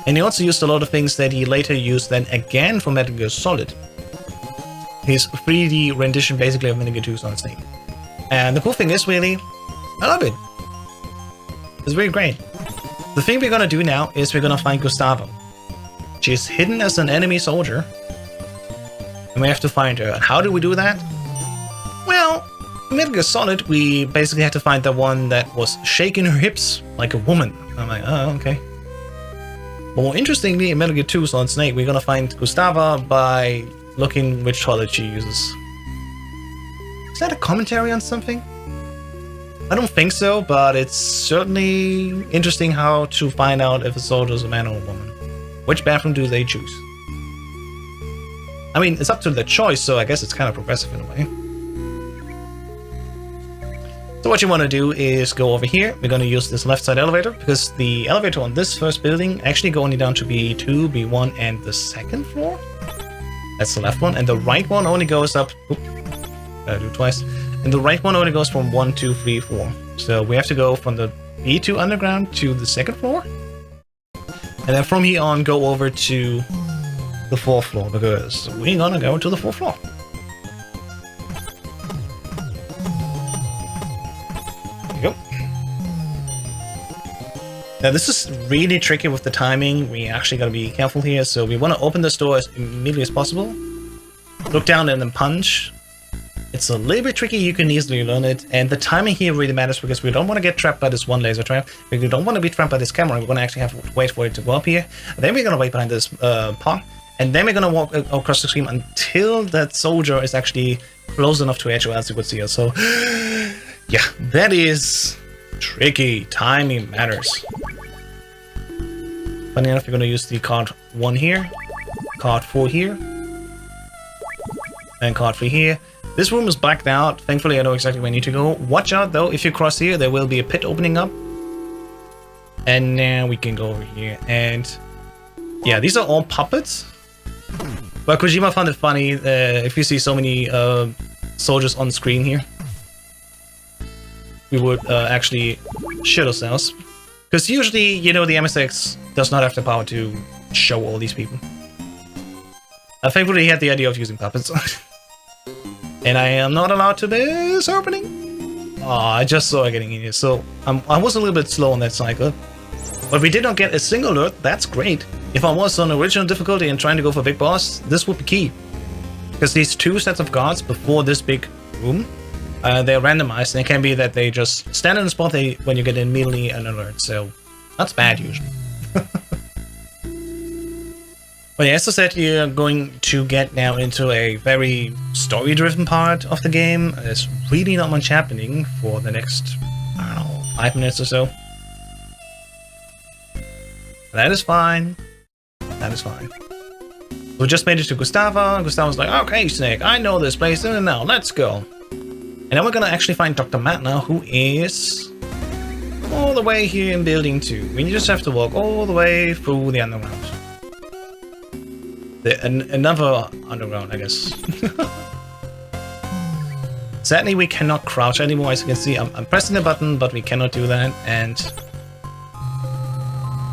and he also used a lot of things that he later used then again for Metal Gear Solid. His 3D rendition basically of Metal Gear 2 Solid Snake. And the cool thing is, really, I love it. It's really great. The thing we're gonna do now is we're gonna find Gustava. She's hidden as an enemy soldier, and we have to find her. And how do we do that? Well, in Metal Gear Solid, we basically had to find the one that was shaking her hips like a woman. I'm like, oh, okay. But more interestingly, in Metal Gear 2 Solid Snake, we're gonna find Gustava by looking which toilet she uses. Is that a commentary on something? I don't think so, but it's certainly interesting how to find out if a soldier is a man or a woman. Which bathroom do they choose? I mean, it's up to their choice, so I guess it's kind of progressive in a way. So what you want to do is go over here. We're going to use this left side elevator, because the elevator on this first building actually go only down to B2, B1, and the second floor. That's the left one, and the right one only goes up... Oop, gotta do it twice. And the right one only goes from 1, 2, 3, 4. So we have to go from the B2 underground to the second floor. And then from here on, go over to the 4th floor, because we're gonna go to the 4th floor. There you go. Now this is really tricky with the timing. We actually gotta be careful here. So we want to open this door as immediately as possible. Look down and then punch. It's a little bit tricky, you can easily learn it, and the timing here really matters because we don't want to get trapped by this one laser trap. We don't want to be trapped by this camera. We're going to actually have to wait for it to go up here. Then we're going to wait behind this pot, and then we're going to walk across the screen until that soldier is actually close enough to edge, or else you could see us. So, yeah, that is tricky. Timing matters. Funny enough, you're going to use the card 1 here, card 4 here, and card 3 here. This room is blacked out. Thankfully, I know exactly where I need to go. Watch out, though. If you cross here, there will be a pit opening up. And now we can go over here. And yeah, these are all puppets. But Kojima found it funny if you see so many soldiers on screen here. We would actually shit ourselves. Because usually, you know, the MSX does not have the power to show all these people. Thankfully, he had the idea of using puppets. And I am not allowed to this opening. Oh, I just saw it getting in here. So I was a little bit slow on that cycle. But we did not get a single alert. That's great. If I was on original difficulty and trying to go for big boss, this would be key. Because these 2 sets of guards before this big room, they're randomized. And it can be that they just stand in a spot when you get immediately an alert. So that's bad usually. But yeah, as I said, you're going to get now into a very story-driven part of the game. There's really not much happening for the next, I don't know, 5 minutes or so. That is fine. That is fine. We just made it to Gustava. Gustava's like, okay, Snake, I know this place, and now let's go. And then we're gonna actually find Dr. Matt now, who is all the way here in Building 2. We just have to walk all the way through the underground. Another underground, I guess. Sadly, we cannot crouch anymore. As you can see, I'm pressing the button, but we cannot do that. And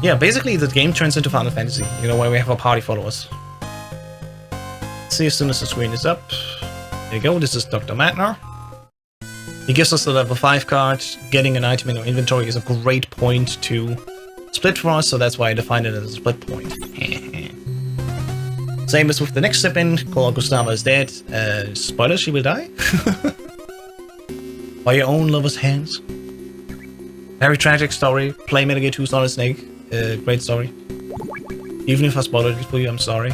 yeah, basically the game turns into Final Fantasy, you know, where we have our party followers. See, as soon as the screen is up, there you go. This is Dr. Matt now. He gives us the level 5 card. Getting an item in our inventory is a great point to split for us, so that's why I defined it as a split point. Same as with the next step-in, called Gustava is dead. Spoiler, she will die. By your own lover's hands. Very tragic story. Play Metal Gear 2 Solid Snake. Great story. Even if I spoiled it for you, I'm sorry.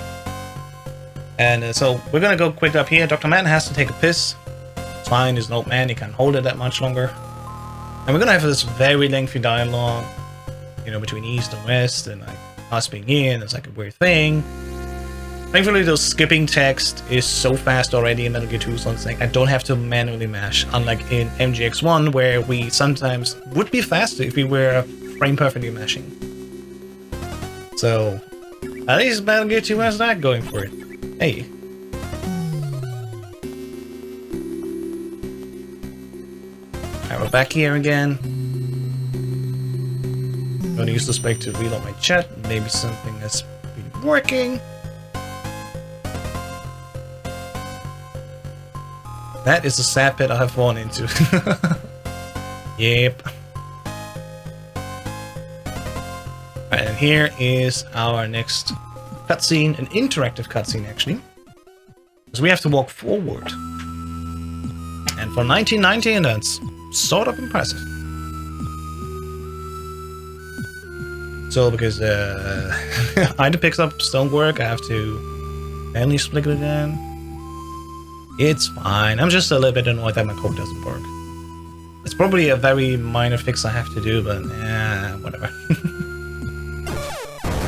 And so we're gonna go quick up here. Dr. Man has to take a piss. It's fine, he's an old man, he can't hold it that much longer. And we're gonna have this very lengthy dialogue, you know, between East and West, and like us being here, and it's like a weird thing. Thankfully, the skipping text is so fast already in Metal Gear 2 Solid Snake, I don't have to manually mash, unlike in MGX1, where we sometimes would be faster if we were frame perfectly mashing. So, at least Metal Gear 2 has that going for it. Hey. Alright, we're back here again. I'm gonna use this break to reload my chat, maybe something that's been working. That is a sad pit I have fallen into. Yep. Alright, and here is our next cutscene, an interactive cutscene actually. Because we have to walk forward. And for 1990, that's sort of impressive. So, because item picks up don't work, I have to And you split it again. It's fine. I'm just a little bit annoyed that my code doesn't work. It's probably a very minor fix I have to do, but whatever.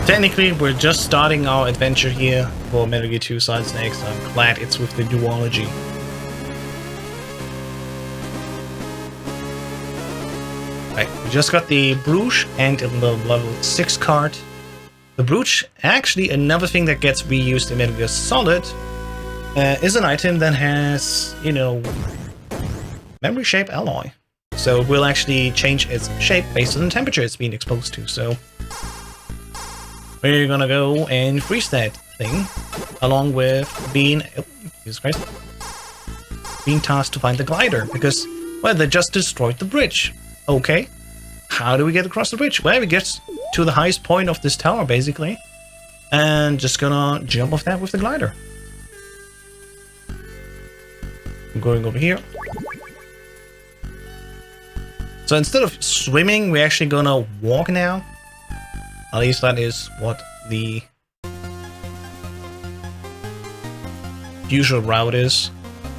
Technically, we're just starting our adventure here for Metal Gear 2 Solid Snake, so I'm glad it's with the Duology. Right, we just got the brooch and the level 6 card. The brooch, actually another thing that gets reused in Metal Gear Solid, is an item that has, you know, memory shape alloy. So it will actually change its shape based on the temperature it's being exposed to. So we're gonna go and freeze that thing, along with being, oh, Jesus Christ, being tasked to find the glider, because, well, they just destroyed the bridge. Okay, how do we get across the bridge? Well, we get to the highest point of this tower, basically, and just gonna jump off that with the glider. I'm going over here. So instead of swimming, we're actually gonna walk now. At least that is what the usual route is.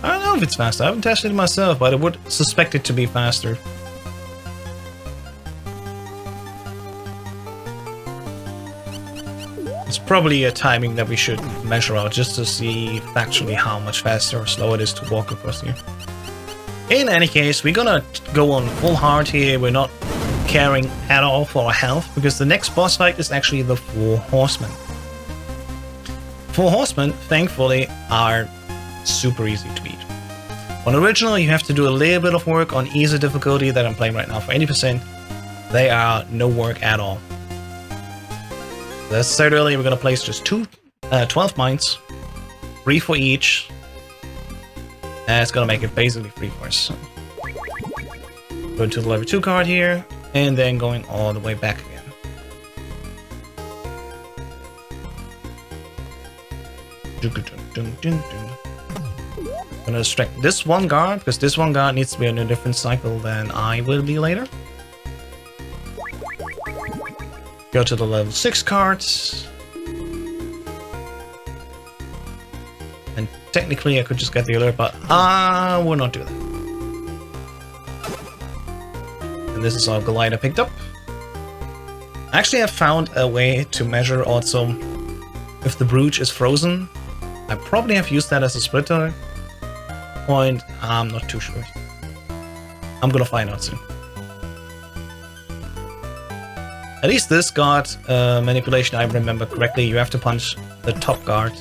I don't know if it's faster. I haven't tested it myself, but I would suspect it to be faster. It's probably a timing that we should measure out just to see factually how much faster or slow it is to walk across here. In any case, we're gonna go on full hard here. We're not caring at all for our health, because the next boss fight is actually the 4 Horsemen. 4 Horsemen, thankfully, are super easy to beat. On original, you have to do a little bit of work. On easy difficulty that I'm playing right now for 80%, they are no work at all. As I said earlier, we're going to place just 12 mines, 3 for each, and it's going to make it basically free for us. Go to the level 2 card here, and then going all the way back again. I'm going to distract this one guard, because this one guard needs to be on a different cycle than I will be later. Go to the level 6 cards. And technically I could just get the alert, but I will not do that. And this is all glider picked up. Actually, I found a way to measure also if the brooch is frozen. I probably have used that as a splitter point. I'm not too sure. I'm gonna find out soon. At least this guard manipulation, I remember correctly, you have to punch the top guard,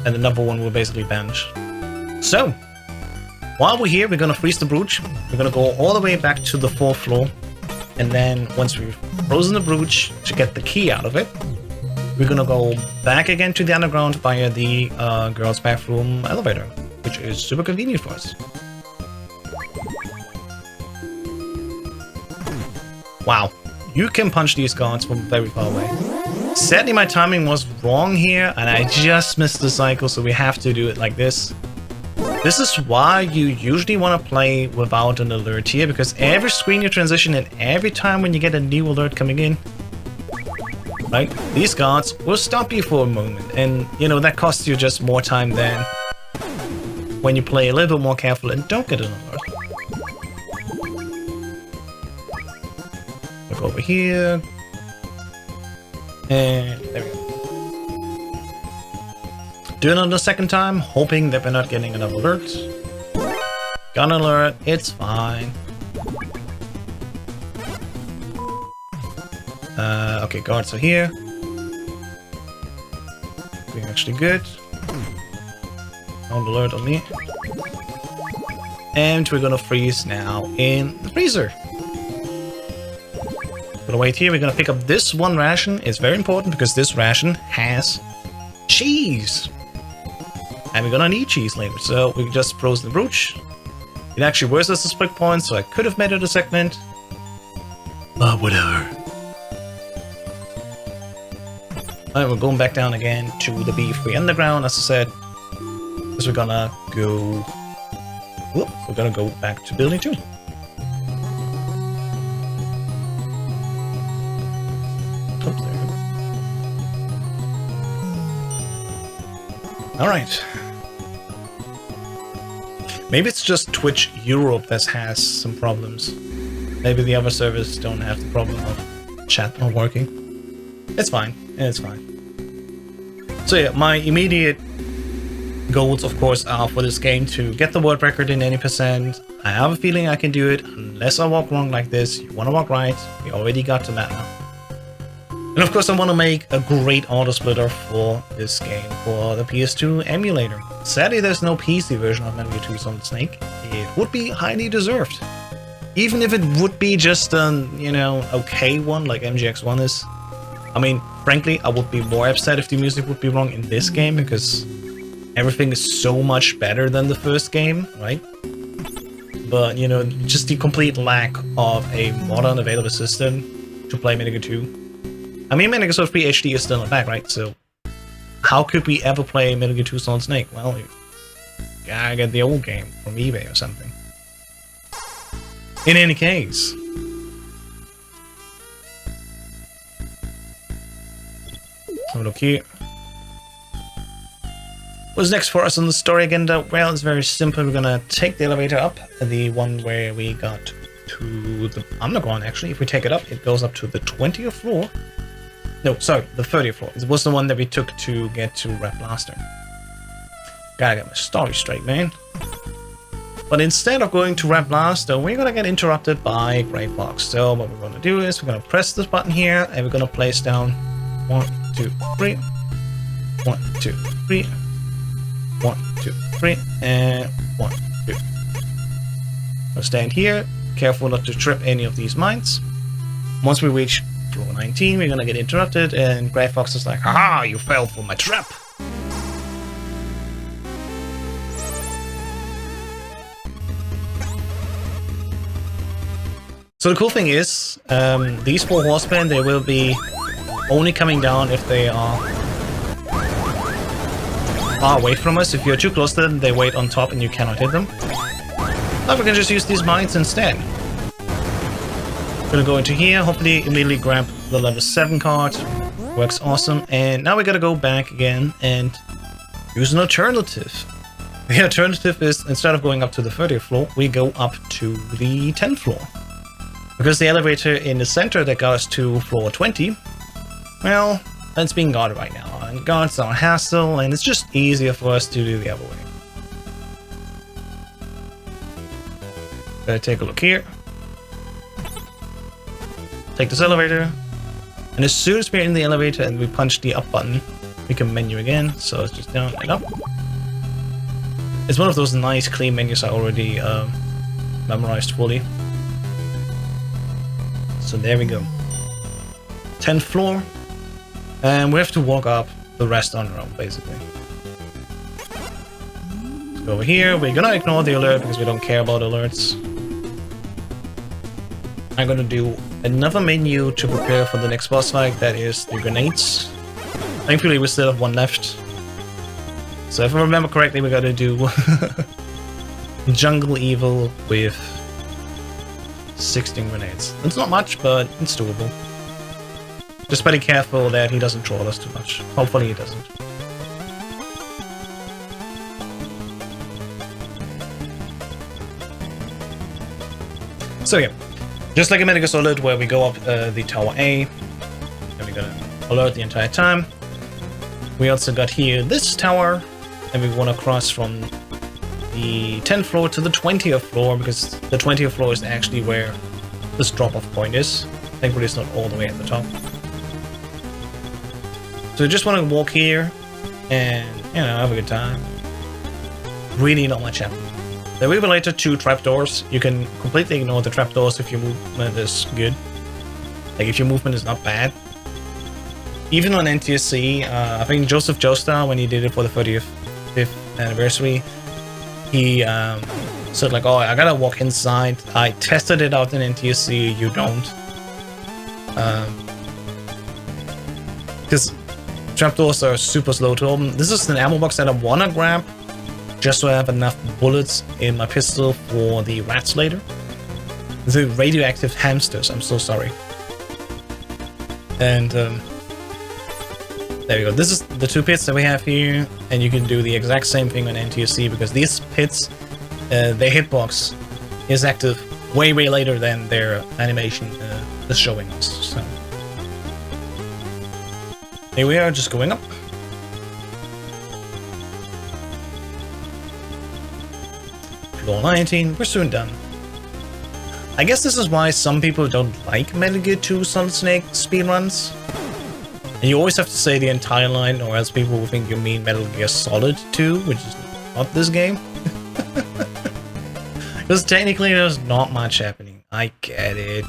and another one will basically banish. So, while we're here, we're gonna freeze the brooch. We're gonna go all the way back to the 4th floor, and then once we've frozen the brooch to get the key out of it, we're gonna go back again to the underground via the girls' bathroom elevator, which is super convenient for us. Wow. You can punch these guards from very far away. Sadly, my timing was wrong here, and I just missed the cycle, so we have to do it like this. This is why you usually want to play without an alert here, because every screen you transition and every time when you get a new alert coming in, right, these guards will stop you for a moment, and, you know, that costs you just more time than when you play a little bit more careful and don't get an alert. Over here, and there we go. Doing it the second time, hoping that we're not getting another alert. Got an alert, it's fine. Okay, guards are here. Doing actually good. No alert on me. And we're gonna freeze now in the freezer. Gonna wait here, we're gonna pick up this one ration. It's very important because this ration has cheese. And we're gonna need cheese later, so we just froze the brooch. It actually works as a split point, so I could have made it a segment. But whatever. Alright, we're going back down again to the B3 underground, as I said. Because we're gonna go... Whoop, we're gonna go back to building 2. Alright. Maybe it's just Twitch Europe that has some problems. Maybe the other servers don't have the problem of chat not working. It's fine. It's fine. So yeah, my immediate goals, of course, are for this game to get the world record in any percent. I have a feeling I can do it, unless I walk wrong like this. You want to walk right. We already got to that now. And of course, I want to make a great auto-splitter for this game, for the PS2 emulator. Sadly, there's no PC version of Metal Gear 2 Solid Snake. It would be highly deserved. Even if it would be just an, you know, okay one, like MGX1 is. I mean, frankly, I would be more upset if the music would be wrong in this game, because everything is so much better than the first game, right? But, you know, just the complete lack of a modern available system to play Metal Gear 2. I mean, Metal Gear Solid 3 HD is still not back, right? So, how could we ever play Metal Gear 2 Solid Snake? Well, you gotta get the old game from eBay or something. In any case, have a look here. What's next for us on the story agenda? Well, it's very simple. We're gonna take the elevator up, the one where we got to the underground. Actually, if we take it up, it goes up to the 20th floor. No, sorry, the 30th floor. It was the one that we took to get to Red Blaster. Gotta get my story straight, man. But instead of going to Red Blaster, we're gonna get interrupted by Gray Fox. So what we're gonna do is we're gonna press this button here, and we're gonna place down 1, 2, 3, 1, 2, 3, 1, 2, 3, and 1, 2. I'll stand here, careful not to trip any of these mines. Once we reach floor 19, we're gonna get interrupted, and Gray Fox is like, haha, you fell for my trap. So the cool thing is, these 4 horsemen, they will be only coming down if they are far away from us. If you're too close to them, they wait on top and you cannot hit them. But we can just use these mines instead. Gonna go into here, hopefully immediately grab the level 7 card. Works awesome. And now we gotta go back again and use an alternative. The alternative is, instead of going up to the 30th floor, we go up to the 10th floor. Because the elevator in the center that got us to floor 20, well, that's being guarded right now. And guards are a hassle, and it's just easier for us to do the other way. Gotta take a look here. Take this elevator. And as soon as we're in the elevator and we punch the up button, we can menu again. So it's just down and up. It's one of those nice clean menus I already memorized fully. So there we go. 10th floor. And we have to walk up the rest on our own, basically. Let's go over here. We're gonna ignore the alert because we don't care about alerts. I'm gonna do another menu to prepare for the next boss fight, that is the grenades. Thankfully we still have 1 left. So if I remember correctly, we gotta do Jungle Evil with 16 grenades. It's not much, but it's doable. Just be careful that he doesn't troll us too much. Hopefully he doesn't. So yeah, just like in Metal Gear Solid, where we go up the Tower A, and we're gonna alert the entire time. We also got here this tower, and we want to cross from the 10th floor to the 20th floor, because the 20th floor is actually where this drop-off point is. Thankfully it's not all the way at the top. So we just want to walk here and, you know, have a good time. Really not much happening. There will be later 2 trapdoors. You can completely ignore the trapdoors if your movement is good. Like, if your movement is not bad. Even on NTSC, I think Joseph Joestar, when he did it for the 35th anniversary, he said like, oh, I gotta walk inside. I tested it out in NTSC, you don't. Because trapdoors are super slow to open. This is an ammo box that I wanna grab, just so I have enough bullets in my pistol for the rats later. The radioactive hamsters, I'm so sorry. And there we go. This the two pits that we have here, and you can do the exact same thing on NTSC, because these pits, their hitbox is active way later than their animation is showing us. So here we are, just going up. Floor 19, we're soon done. I guess this is why some people don't like Metal Gear 2 Solid Snake speedruns. And you always have to say the entire line, or else people will think you mean Metal Gear Solid 2, which is not this game. Because technically there's not much happening. I get it.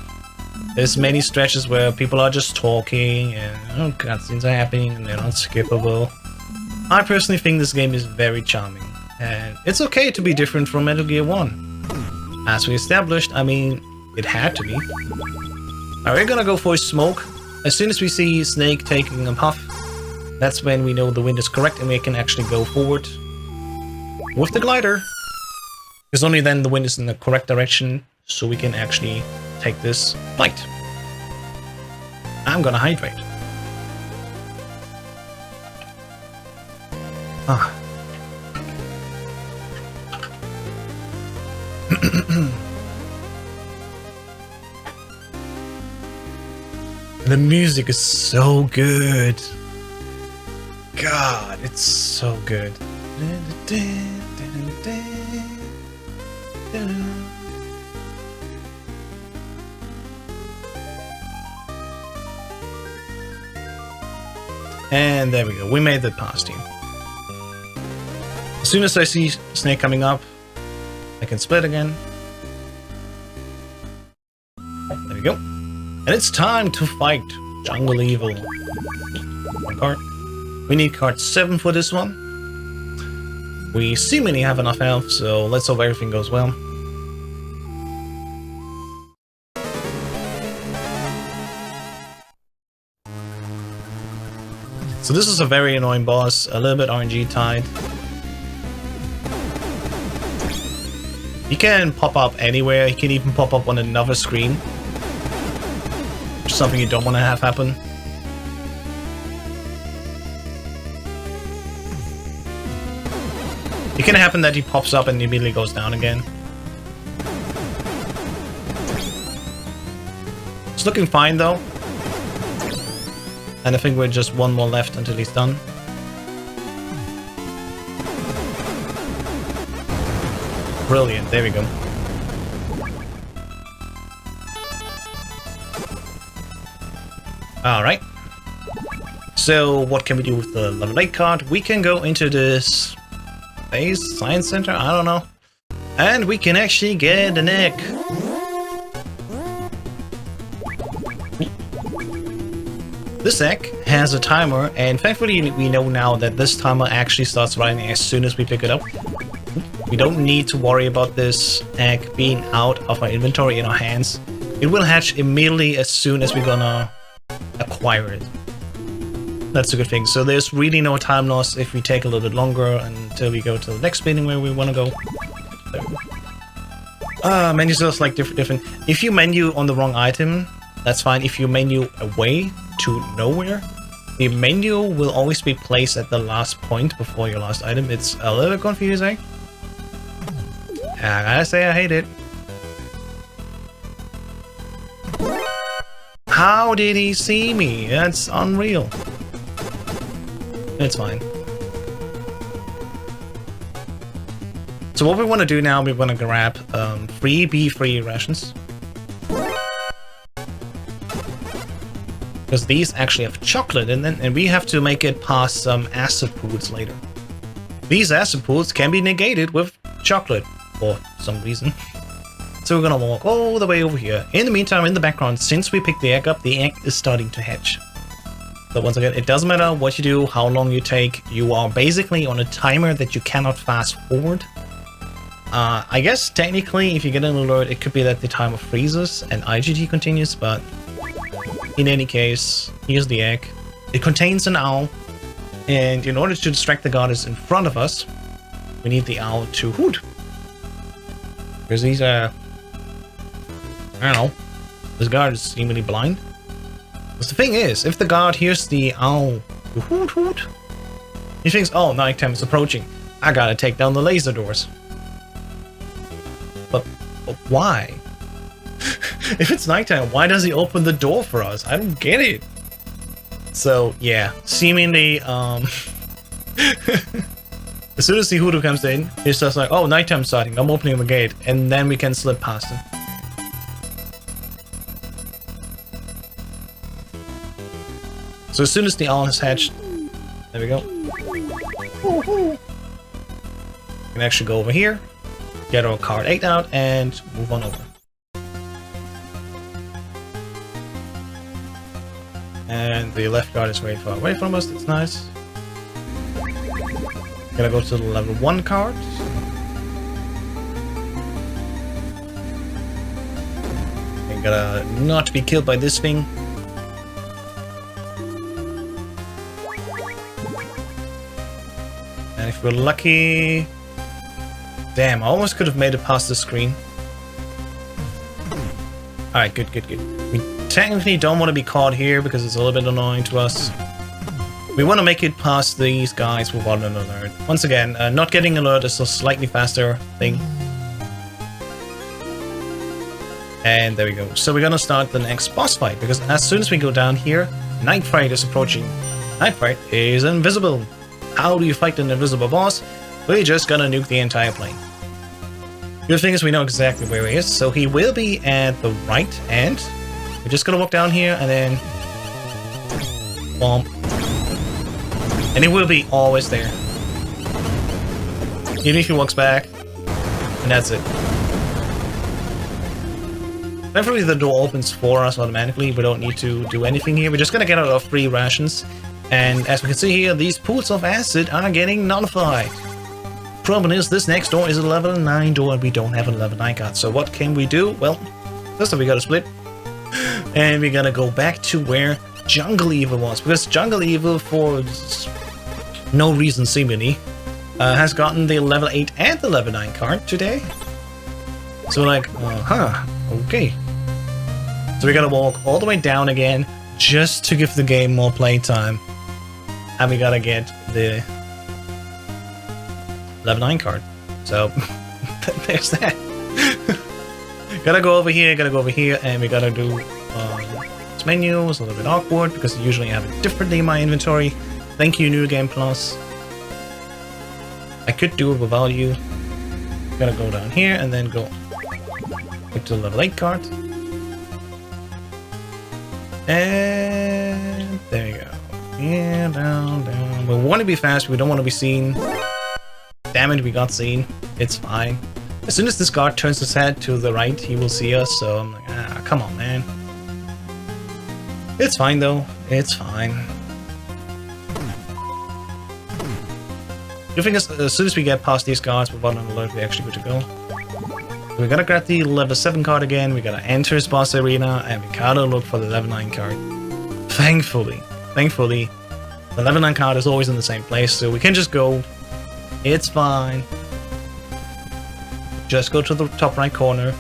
There's many stretches where people are just talking and cutscenes are happening and they're not skippable. I personally think this game is very charming. And it's okay to be different from Metal Gear 1. As we established, I mean, it had to be. Alright, we're gonna go for a smoke. As soon as we see Snake taking a puff, that's when we know the wind is correct and we can actually go forward with the glider. Because only then the wind is in the correct direction, so we can actually take this flight. I'm gonna hydrate. Ah. The music is so good. God, it's so good. And there we go. We made it past him. As soon as I see Snake coming up, I can split again. There we go. And it's time to fight Jungle Evil. One card. We need card 7 for this one. We seemingly have enough health, so let's hope everything goes well. So this is a very annoying boss, a little bit RNG tied. He can pop up anywhere, he can even pop up on another screen. Which is something you don't want to have happen. It can happen that he pops up and immediately goes down again. It's looking fine though. And I think we're just one more left until he's done. Brilliant, there we go. Alright. So what can we do with the level 8 card? We can go into this base science center, I don't know. And we can actually get an egg. This egg has a timer, and thankfully we know now that this timer actually starts running as soon as we pick it up. We don't need to worry about this egg being out of our inventory in our hands. It will hatch immediately as soon as we're gonna acquire it. That's a good thing. So there's really no time loss if we take a little bit longer until we go to the next building where we want to go. There we go. Menus are like different. If you menu on the wrong item, that's fine. If you menu away to nowhere, the menu will always be placed at the last point before your last item. It's a little bit confusing. I gotta say I hate it. How did he see me? That's unreal. It's fine. So what we want to do now, we want to grab 3 B3 rations. Because these actually have chocolate in them, and we have to make it past some acid pools later. These acid pools can be negated with chocolate for some reason. So we're gonna walk all the way over here. In the meantime, in the background, since we picked the egg up, the egg is starting to hatch. So once again, it doesn't matter what you do, how long you take, you are basically on a timer that you cannot fast forward. I guess technically, if you get an alert, it could be that the timer freezes and IGT continues, but in any case, here's the egg. It contains an owl, and in order to distract the goddess in front of us, we need the owl to hoot. Because these are... I don't know. This guard is seemingly blind. Because the thing is, if the guard hears the owl hoot hoot, He thinks, oh, nighttime is approaching. I gotta take down the laser doors. But why? If it's nighttime, why does he open the door for us? I don't get it. So, yeah, seemingly, as soon as the Hoodoo comes in, he's just like, oh, nighttime starting, I'm opening the gate, and then we can slip past him. So as soon as the owl has hatched, there we go. We can actually go over here, get our card 8 out, and move on over. And the left guard is very far away from us, that's nice. Gotta go to the level 1 card. And gotta not be killed by this thing. And if we're lucky... Damn, I almost could have made it past the screen. Alright, good, good, good. We technically don't want to be caught here because it's a little bit annoying to us. We want to make it past these guys without an alert. Once again, not getting alert is a slightly faster thing. And there we go. So we're gonna start the next boss fight, because as soon as we go down here, Night Fight is approaching. Night Fight is invisible. How do you fight an invisible boss? We're just gonna nuke the entire plane. Good thing is we know exactly where he is, so he will be at the right end. We're just gonna walk down here and then... Bomb. And he will be always there. Even if he walks back. And that's it. Thankfully the door opens for us automatically. We don't need to do anything here. We're just gonna get out our free rations. And as we can see here, these pools of acid are getting nullified. Problem is, this next door is a level 9 door and we don't have a level 9 card. So what can we do? Well, first of all, we gotta split. And we're gonna go back to where Jungle Evil was. Because Jungle Evil, for no reason seemingly, has gotten the level 8 and the level 9 card today. So we're like, okay. So we gotta walk all the way down again just to give the game more playtime. And we gotta get the level 9 card. So there's that. Gotta go over here, and we gotta do this menu. It's a little bit awkward because usually I have it differently in my inventory. Thank you, New Game Plus. I could do it without you. Gotta go down here and then go to the level 8 card. And there you go. Yeah, down, down. We want to be fast, we don't want to be seen. Damn it, we got seen. It's fine. As soon as this guard turns his head to the right, he will see us, so I'm like, come on, man. It's fine, though. It's fine. The thing is, as soon as we get past these guards without an alert, we're actually good to go. We gotta grab the level 7 card again, we gotta enter his boss arena, and we gotta look for the level 9 card. Thankfully, the level 9 card is always in the same place, so we can just go. It's fine. Just go to the top right corner,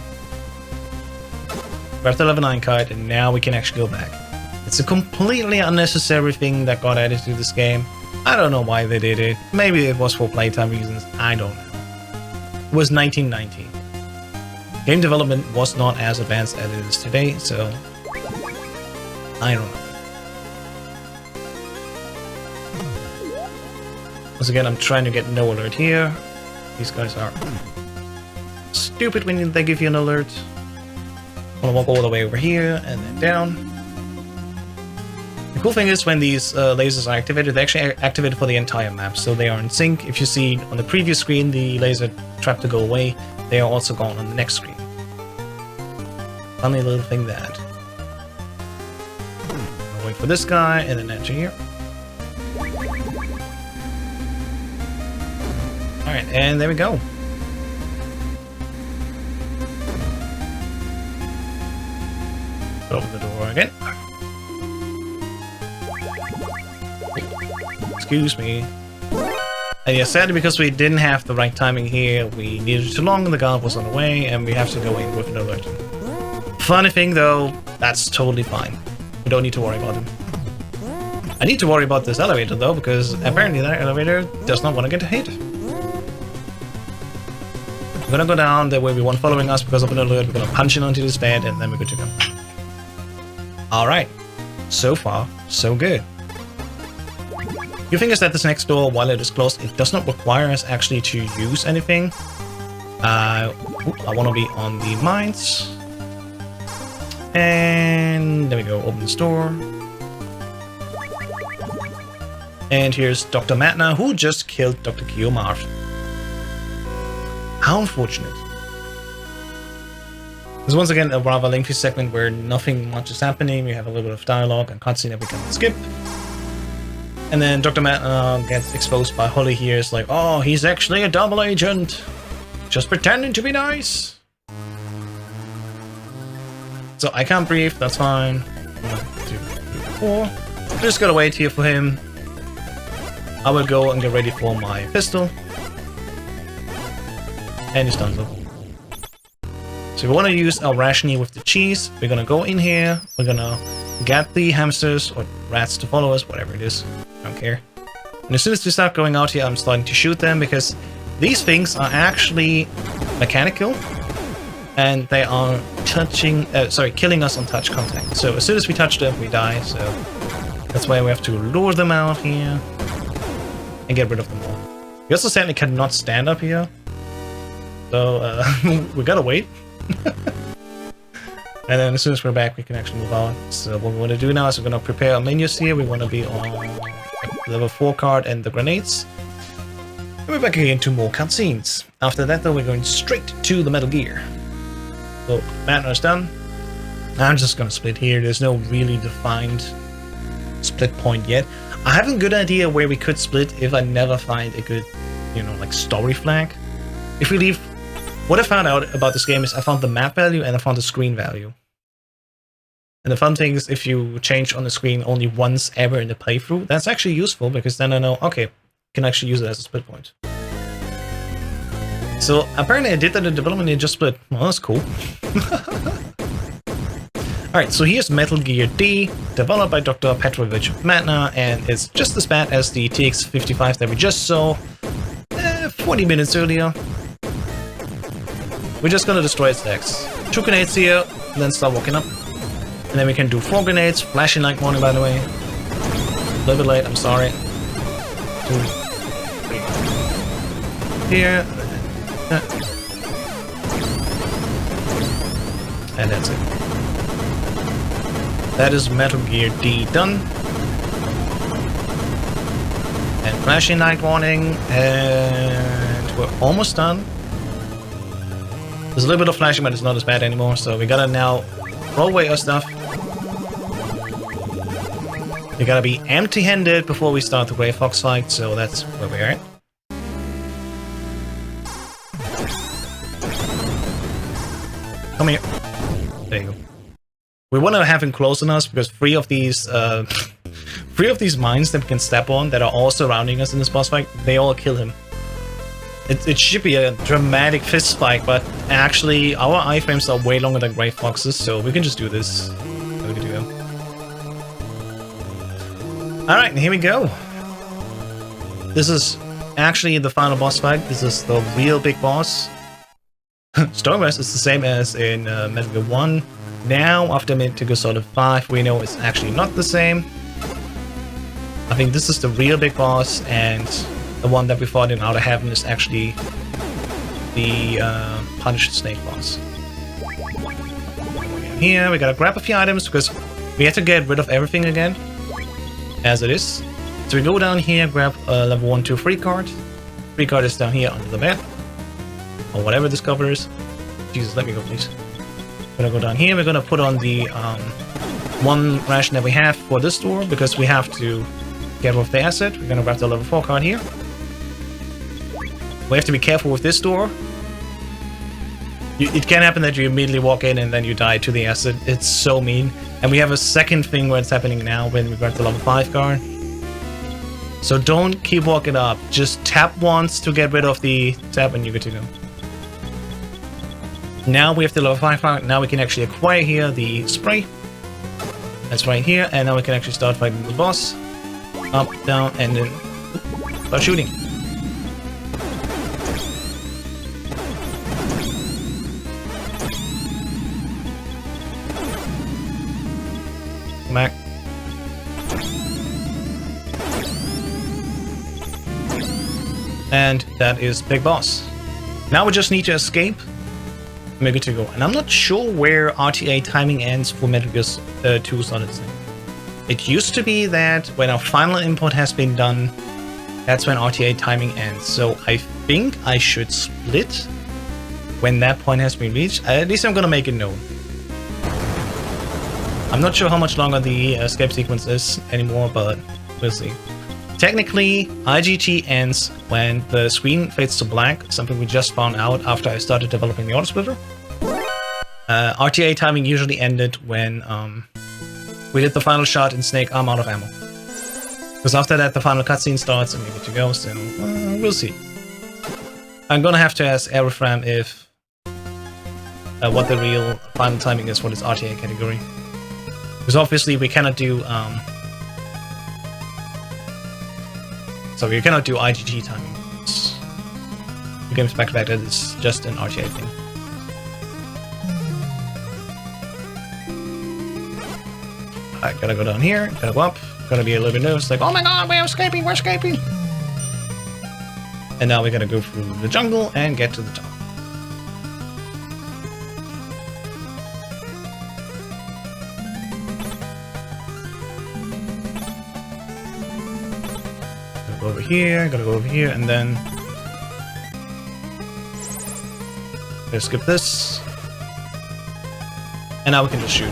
grab the level 9 card, and now we can actually go back. It's a completely unnecessary thing that got added to this game. I don't know why they did it. Maybe it was for playtime reasons. I don't know. It was 1919. Game development was not as advanced as it is today, so I don't know. Once again, I'm trying to get no alert here. These guys are stupid when they give you an alert. I'm gonna walk all the way over here and then down. The cool thing is when these lasers are activated, they actually activated for the entire map, so they are in sync. If you see on the previous screen the laser tried to go away, they are also gone on the next screen. Funny little thing that. I'll wait for this guy and then enter here. Alright, and there we go. Open the door again. Excuse me. And yeah, sadly because we didn't have the right timing here, we needed too long, the guard was on the way, and we have to go in with an alert. Funny thing though, that's totally fine. We don't need to worry about him. I need to worry about this elevator though, because apparently that elevator does not want to get hit. We're gonna go down, there will be one following us because of an alert, we're gonna punch it onto this bed, and then we're good to go. Alright, so far, so good. The thing is that this next door, while it is closed, it does not require us actually to use anything. I want to be on the mines. And there we go, open this door. And here's Dr. Matna, who just killed Dr. Kiyomar. How unfortunate. This is once again a rather lengthy segment where nothing much is happening. We have a little bit of dialogue and cutscene that we can skip. And then Dr. Matna gets exposed by Holly here. It's like, oh, he's actually a double agent. Just pretending to be nice. So I can't breathe, that's fine. 1, 2, 3, 4. Just gotta wait here for him. I will go and get ready for my pistol. And he's done so. So we want to use our rationing with the cheese. We're gonna go in here. We're gonna get the hamsters or rats to follow us, whatever it is. I don't care. And as soon as we start going out here, I'm starting to shoot them because these things are actually mechanical. And they are killing us on touch contact. So as soon as we touch them, we die. So that's why we have to lure them out here and get rid of them all. We also sadly cannot stand up here. So we gotta wait. And then as soon as we're back, we can actually move on. So what we want to do now is we're going to prepare our menus here. We want to be on level 4 card and the grenades. And we're back again to more cutscenes. After that though, we're going straight to the Metal Gear. So Matna's done. I'm just going to split here. There's no really defined split point yet. I have a good idea where we could split if I never find a good, like story flag. If we leave... What I found out about this game is I found the map value and I found the screen value. And the fun thing is if you change on the screen only once ever in the playthrough, that's actually useful because then I know, okay, I can actually use it as a split point. So apparently I did that in development and it just split. Well, that's cool. Alright, so here's Metal Gear D, developed by Dr. Petrovich Matna, and it's just as bad as the TX55 that we just saw 40 minutes earlier. We're just gonna destroy its decks. 2 grenades here, and then start walking up. And then we can do 4 grenades, flashing like warning by the way. A little bit late, I'm sorry. 2, 3. Here. And that's it. That is Metal Gear D done. And flashing light warning, and we're almost done. There's a little bit of flashing, but it's not as bad anymore, so we gotta now throw away our stuff. We gotta be empty-handed before we start the Grey Fox fight, so that's where we're at. Come here. There you go. We want to have him close on us because 3 of these mines that we can step on that are all surrounding us in this boss fight, they all kill him. It should be a dramatic fist fight, but actually our iframes are way longer than Grey Fox's, so we can just do this. We're good to go. Alright, here we go. This is actually the final boss fight. This is the real big boss. Story-wise, it's the same as in Metal Gear 1. Now, after Metal Gear Solid 5, we know it's actually not the same. I think this is the real big boss, and the one that we fought in Outer Heaven is actually the Punished Snake boss. Here, we gotta grab a few items because we have to get rid of everything again, as it is. So we go down here, grab a level 1, 2, 3 card. 3 card is down here under the bed, or whatever this cover is. Jesus, let me go, please. We're gonna go down here. We're gonna put on the 1 ration that we have for this door because we have to get rid of the acid. We're gonna grab the level 4 card here. We have to be careful with this door. It can happen that you immediately walk in and then you die to the acid. It's so mean. And we have a second thing where it's happening now when we grab the level 5 card. So don't keep walking up. Just tap once to get rid of the tap and you're good to go. Now we have the level 5 card. Now we can actually acquire here the spray. That's right here. And now we can actually start fighting the boss. Up, down, and then start shooting. Come back. And that is Big Boss. Now we just need to escape. Maybe to go. And I'm not sure where RTA timing ends for Metal Gear 2 Solid Snake. It used to be that when our final input has been done, that's when RTA timing ends. So I think I should split when that point has been reached. At least I'm gonna make it known. I'm not sure how much longer the escape sequence is anymore, but we'll see. Technically, IGT ends when the screen fades to black, something we just found out after I started developing the autosplitter. RTA timing usually ended when we did the final shot and Snake, I'm out of ammo. Because after that the final cutscene starts and we get to go, so we'll see. I'm gonna have to ask Aerofram if what the real final timing is for this RTA category. Because obviously we cannot do so we cannot do IGT timing. The game's back to back, that is just an RTA thing. I gotta go down here, gotta go up, gotta be a little bit nervous, like, oh my god, we're escaping! And now we gotta go through the jungle and get to the top. Gotta go over here, and then let's skip this. And now we can just shoot.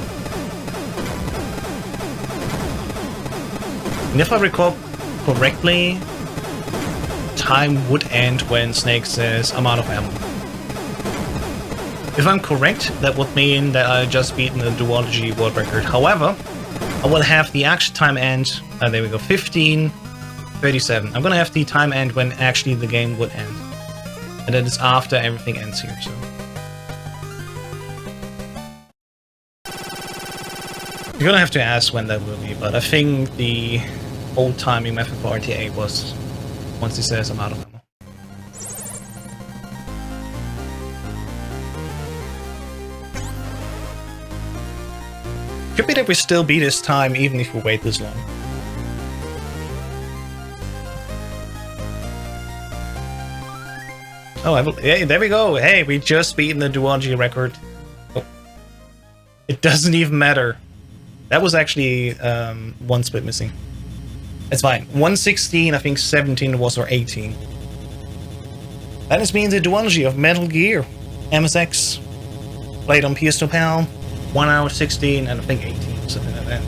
And if I recall correctly, time would end when Snake says, I'm out of ammo. If I'm correct, that would mean that I just beaten the Duology world record. However, I will have the actual time end, there we go, 15:37. I'm gonna have the time end when actually the game would end. And that is after everything ends here, so. You're gonna have to ask when that will be, but I think the old timing method for RTA was once he says I'm out of ammo. Could be that we still beat this time even if we wait this long. Oh, hey, there we go. Hey, we just beaten the Duology record. Oh. It doesn't even matter. That was actually one split missing. It's fine. 116, I think 17 was, or 18. That just means the Duology of Metal Gear MSX played on PS2 PAL, 1 hour 16, and I think 18, something like that.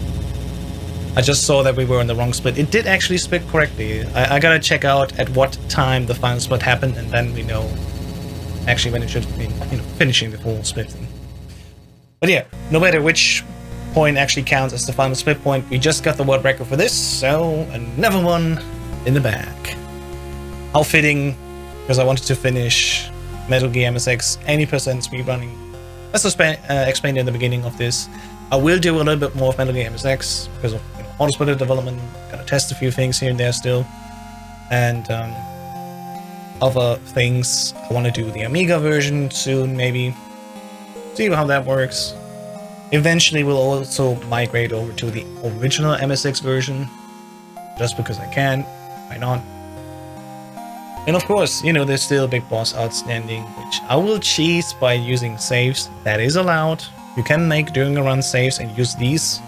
I just saw that we were in the wrong split. It did actually split correctly. I gotta check out at what time the final split happened, and then we know actually when it should be, finishing the full split thing. But yeah, no matter which point actually counts as the final split point, we just got the world record for this, so another one in the bag. How fitting, because I wanted to finish Metal Gear MSX any percent speedrunning. As I explained in the beginning of this, I will do a little bit more of Metal Gear MSX because of autosplitter development. Gotta test a few things here and there still, and other things. I want to do the Amiga version soon, maybe. See how that works. Eventually, we'll also migrate over to the original MSX version, just because I can. Why not? And of course, there's still Big Boss outstanding, which I will cheese by using saves. That is allowed. You can make during a run saves and use these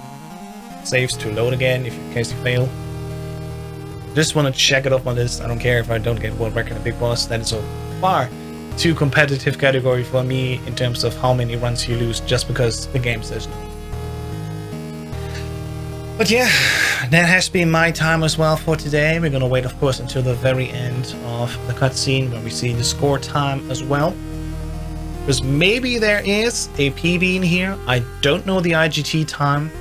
saves to load again in case you fail. Just want to check it off my list. I don't care if I don't get world record at Big Boss. That is so far too competitive category for me in terms of how many runs you lose just because the game says no. But yeah, that has been my time as well for today. We're gonna wait, of course, until the very end of the cutscene when we see the score time as well. Because maybe there is a PB in here. I don't know the IGT time.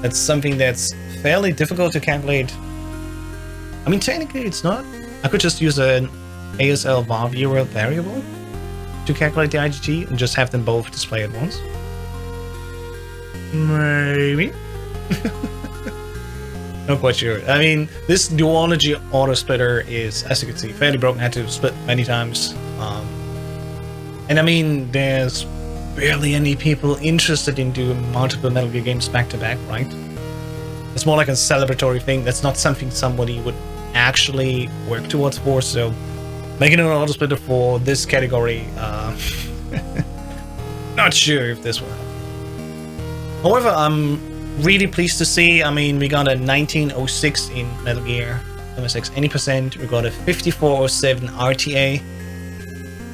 That's something that's fairly difficult to calculate. I mean, technically it's not. I could just use an ASL var viewer variable to calculate the IGT and just have them both display at once. Not quite sure. I mean, this Duology auto splitter is, as you can see, fairly broken. Had to split many times. And I mean, there's barely any people interested in doing multiple Metal Gear games back to back, right? It's more like a celebratory thing. That's not something somebody would actually work towards for. So making an auto splitter for this category, not sure if this will happen. However, I'm really pleased to see, I mean, we got a 1906 in Metal Gear MSX any percent. We got a 5407 RTA.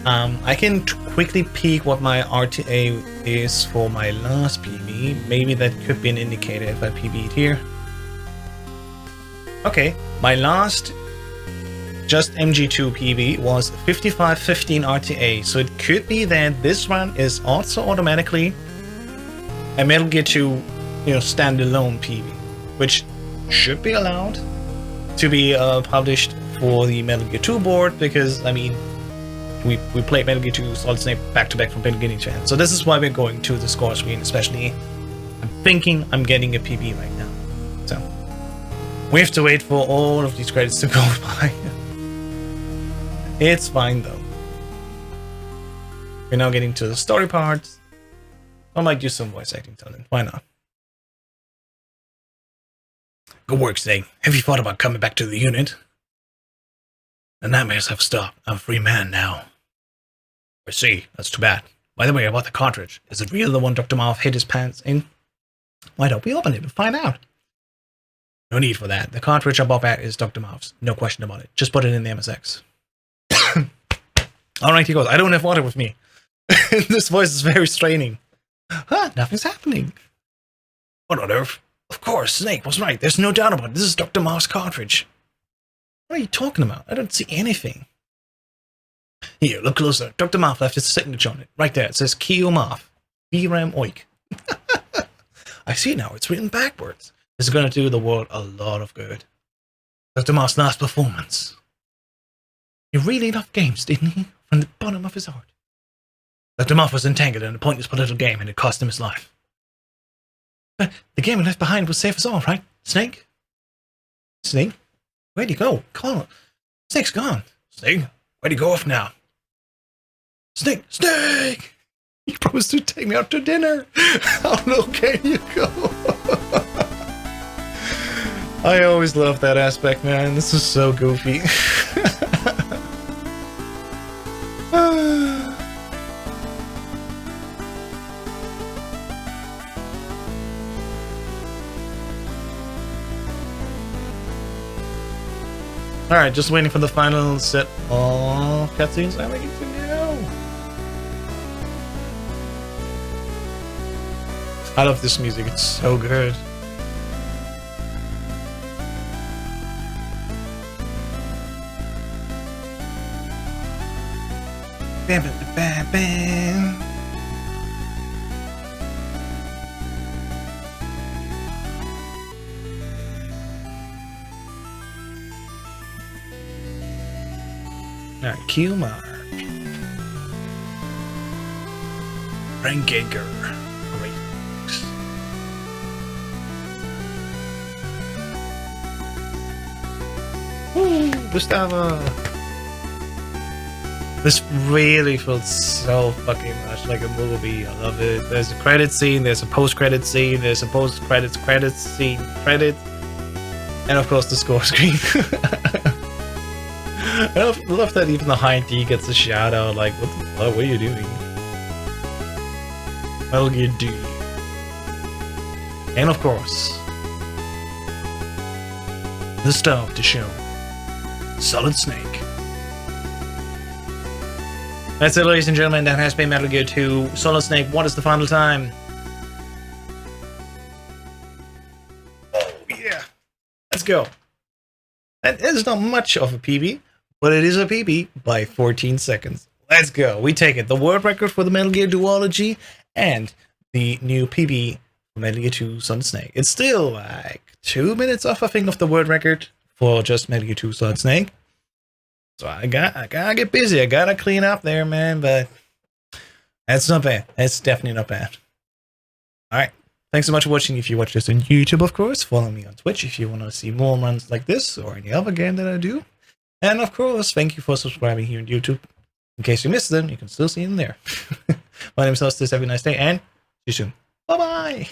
I can quickly peek what my RTA is for my last PB. Maybe that could be an indicator if I PB'd here. Okay, my last just MG2 PB was 5515 RTA, so it could be that this one is also automatically a Metal Gear 2, standalone PB, which should be allowed to be published for the Metal Gear 2 board, because I mean, we played Metal Gear 2 Solid Snake back to back from beginning to end. So this is why we're going to the score screen, especially. I'm thinking I'm getting a PB right now. So we have to wait for all of these credits to go by. It's fine though. We're now getting to the story parts. I might do some voice acting talent. Why not? Good work, Snake. Have you thought about coming back to the unit? The nightmares have stopped. I'm a free man now. I see. That's too bad. By the way, about the cartridge. Is it real the one Dr. Marv hid his pants in? Why don't we open it and find out? No need for that. The cartridge above that is Dr. Marv's. No question about it. Just put it in the MSX. Alright, he goes. I don't have water with me. This voice is very straining. Huh? Nothing's happening. What on earth? Of course, Snake was right. There's no doubt about it. This is Dr. Marv's cartridge. What are you talking about? I don't see anything. Here, look closer. Dr. Marv left his signature on it. Right there. It says Keo Marv. VRAM Oik. I see now. It's written backwards. This is going to do the world a lot of good. Dr. Marv's last performance. He really loved games, didn't he? From the bottom of his heart. Dr. Marv was entangled in a pointless political game, and it cost him his life. But the game he left behind was safe as all, right? Snake? Snake? Where'd he go? Come on. Snake's gone. Snake? Where'd he go off now? Snake! Snake! He promised to take me out to dinner. How low can you go? I always love that aspect, man. This is so goofy. Alright, just waiting for the final set of cutscenes. I need to know. I love this music, it's so good. Bam, bam, bam, bam. Alright, Kumar. Frank Gager. Great. Woo! Gustavo! This really feels so fucking much like a movie. I love it. There's a credit scene, there's a post-credit scene, there's a post-credits scene, credits, and of course the score screen. I love that even the high D gets a shout out, like, what the fuck, what are you doing? Metal Gear D. And of course, the stuff to show Solid Snake. That's it, ladies and gentlemen, that has been Metal Gear 2 Solid Snake. What is the final time? Oh yeah, let's go. That is not much of a PB, but it is a PB by 14 seconds. Let's go. We take it. The world record for the Metal Gear Duology and the new PB for Metal Gear 2 Solid Snake. It's still like 2 minutes off, I think, of the world record for just Metal Gear 2 Solid Snake. So I gotta get busy. I gotta clean up there, man. But that's not bad. That's definitely not bad. All right. Thanks so much for watching. If you watch this on YouTube, of course, follow me on Twitch if you want to see more runs like this or any other game that I do. And of course, thank you for subscribing here on YouTube. In case you missed them, you can still see them there. My name is Hustis. Have a nice day and see you soon. Bye-bye!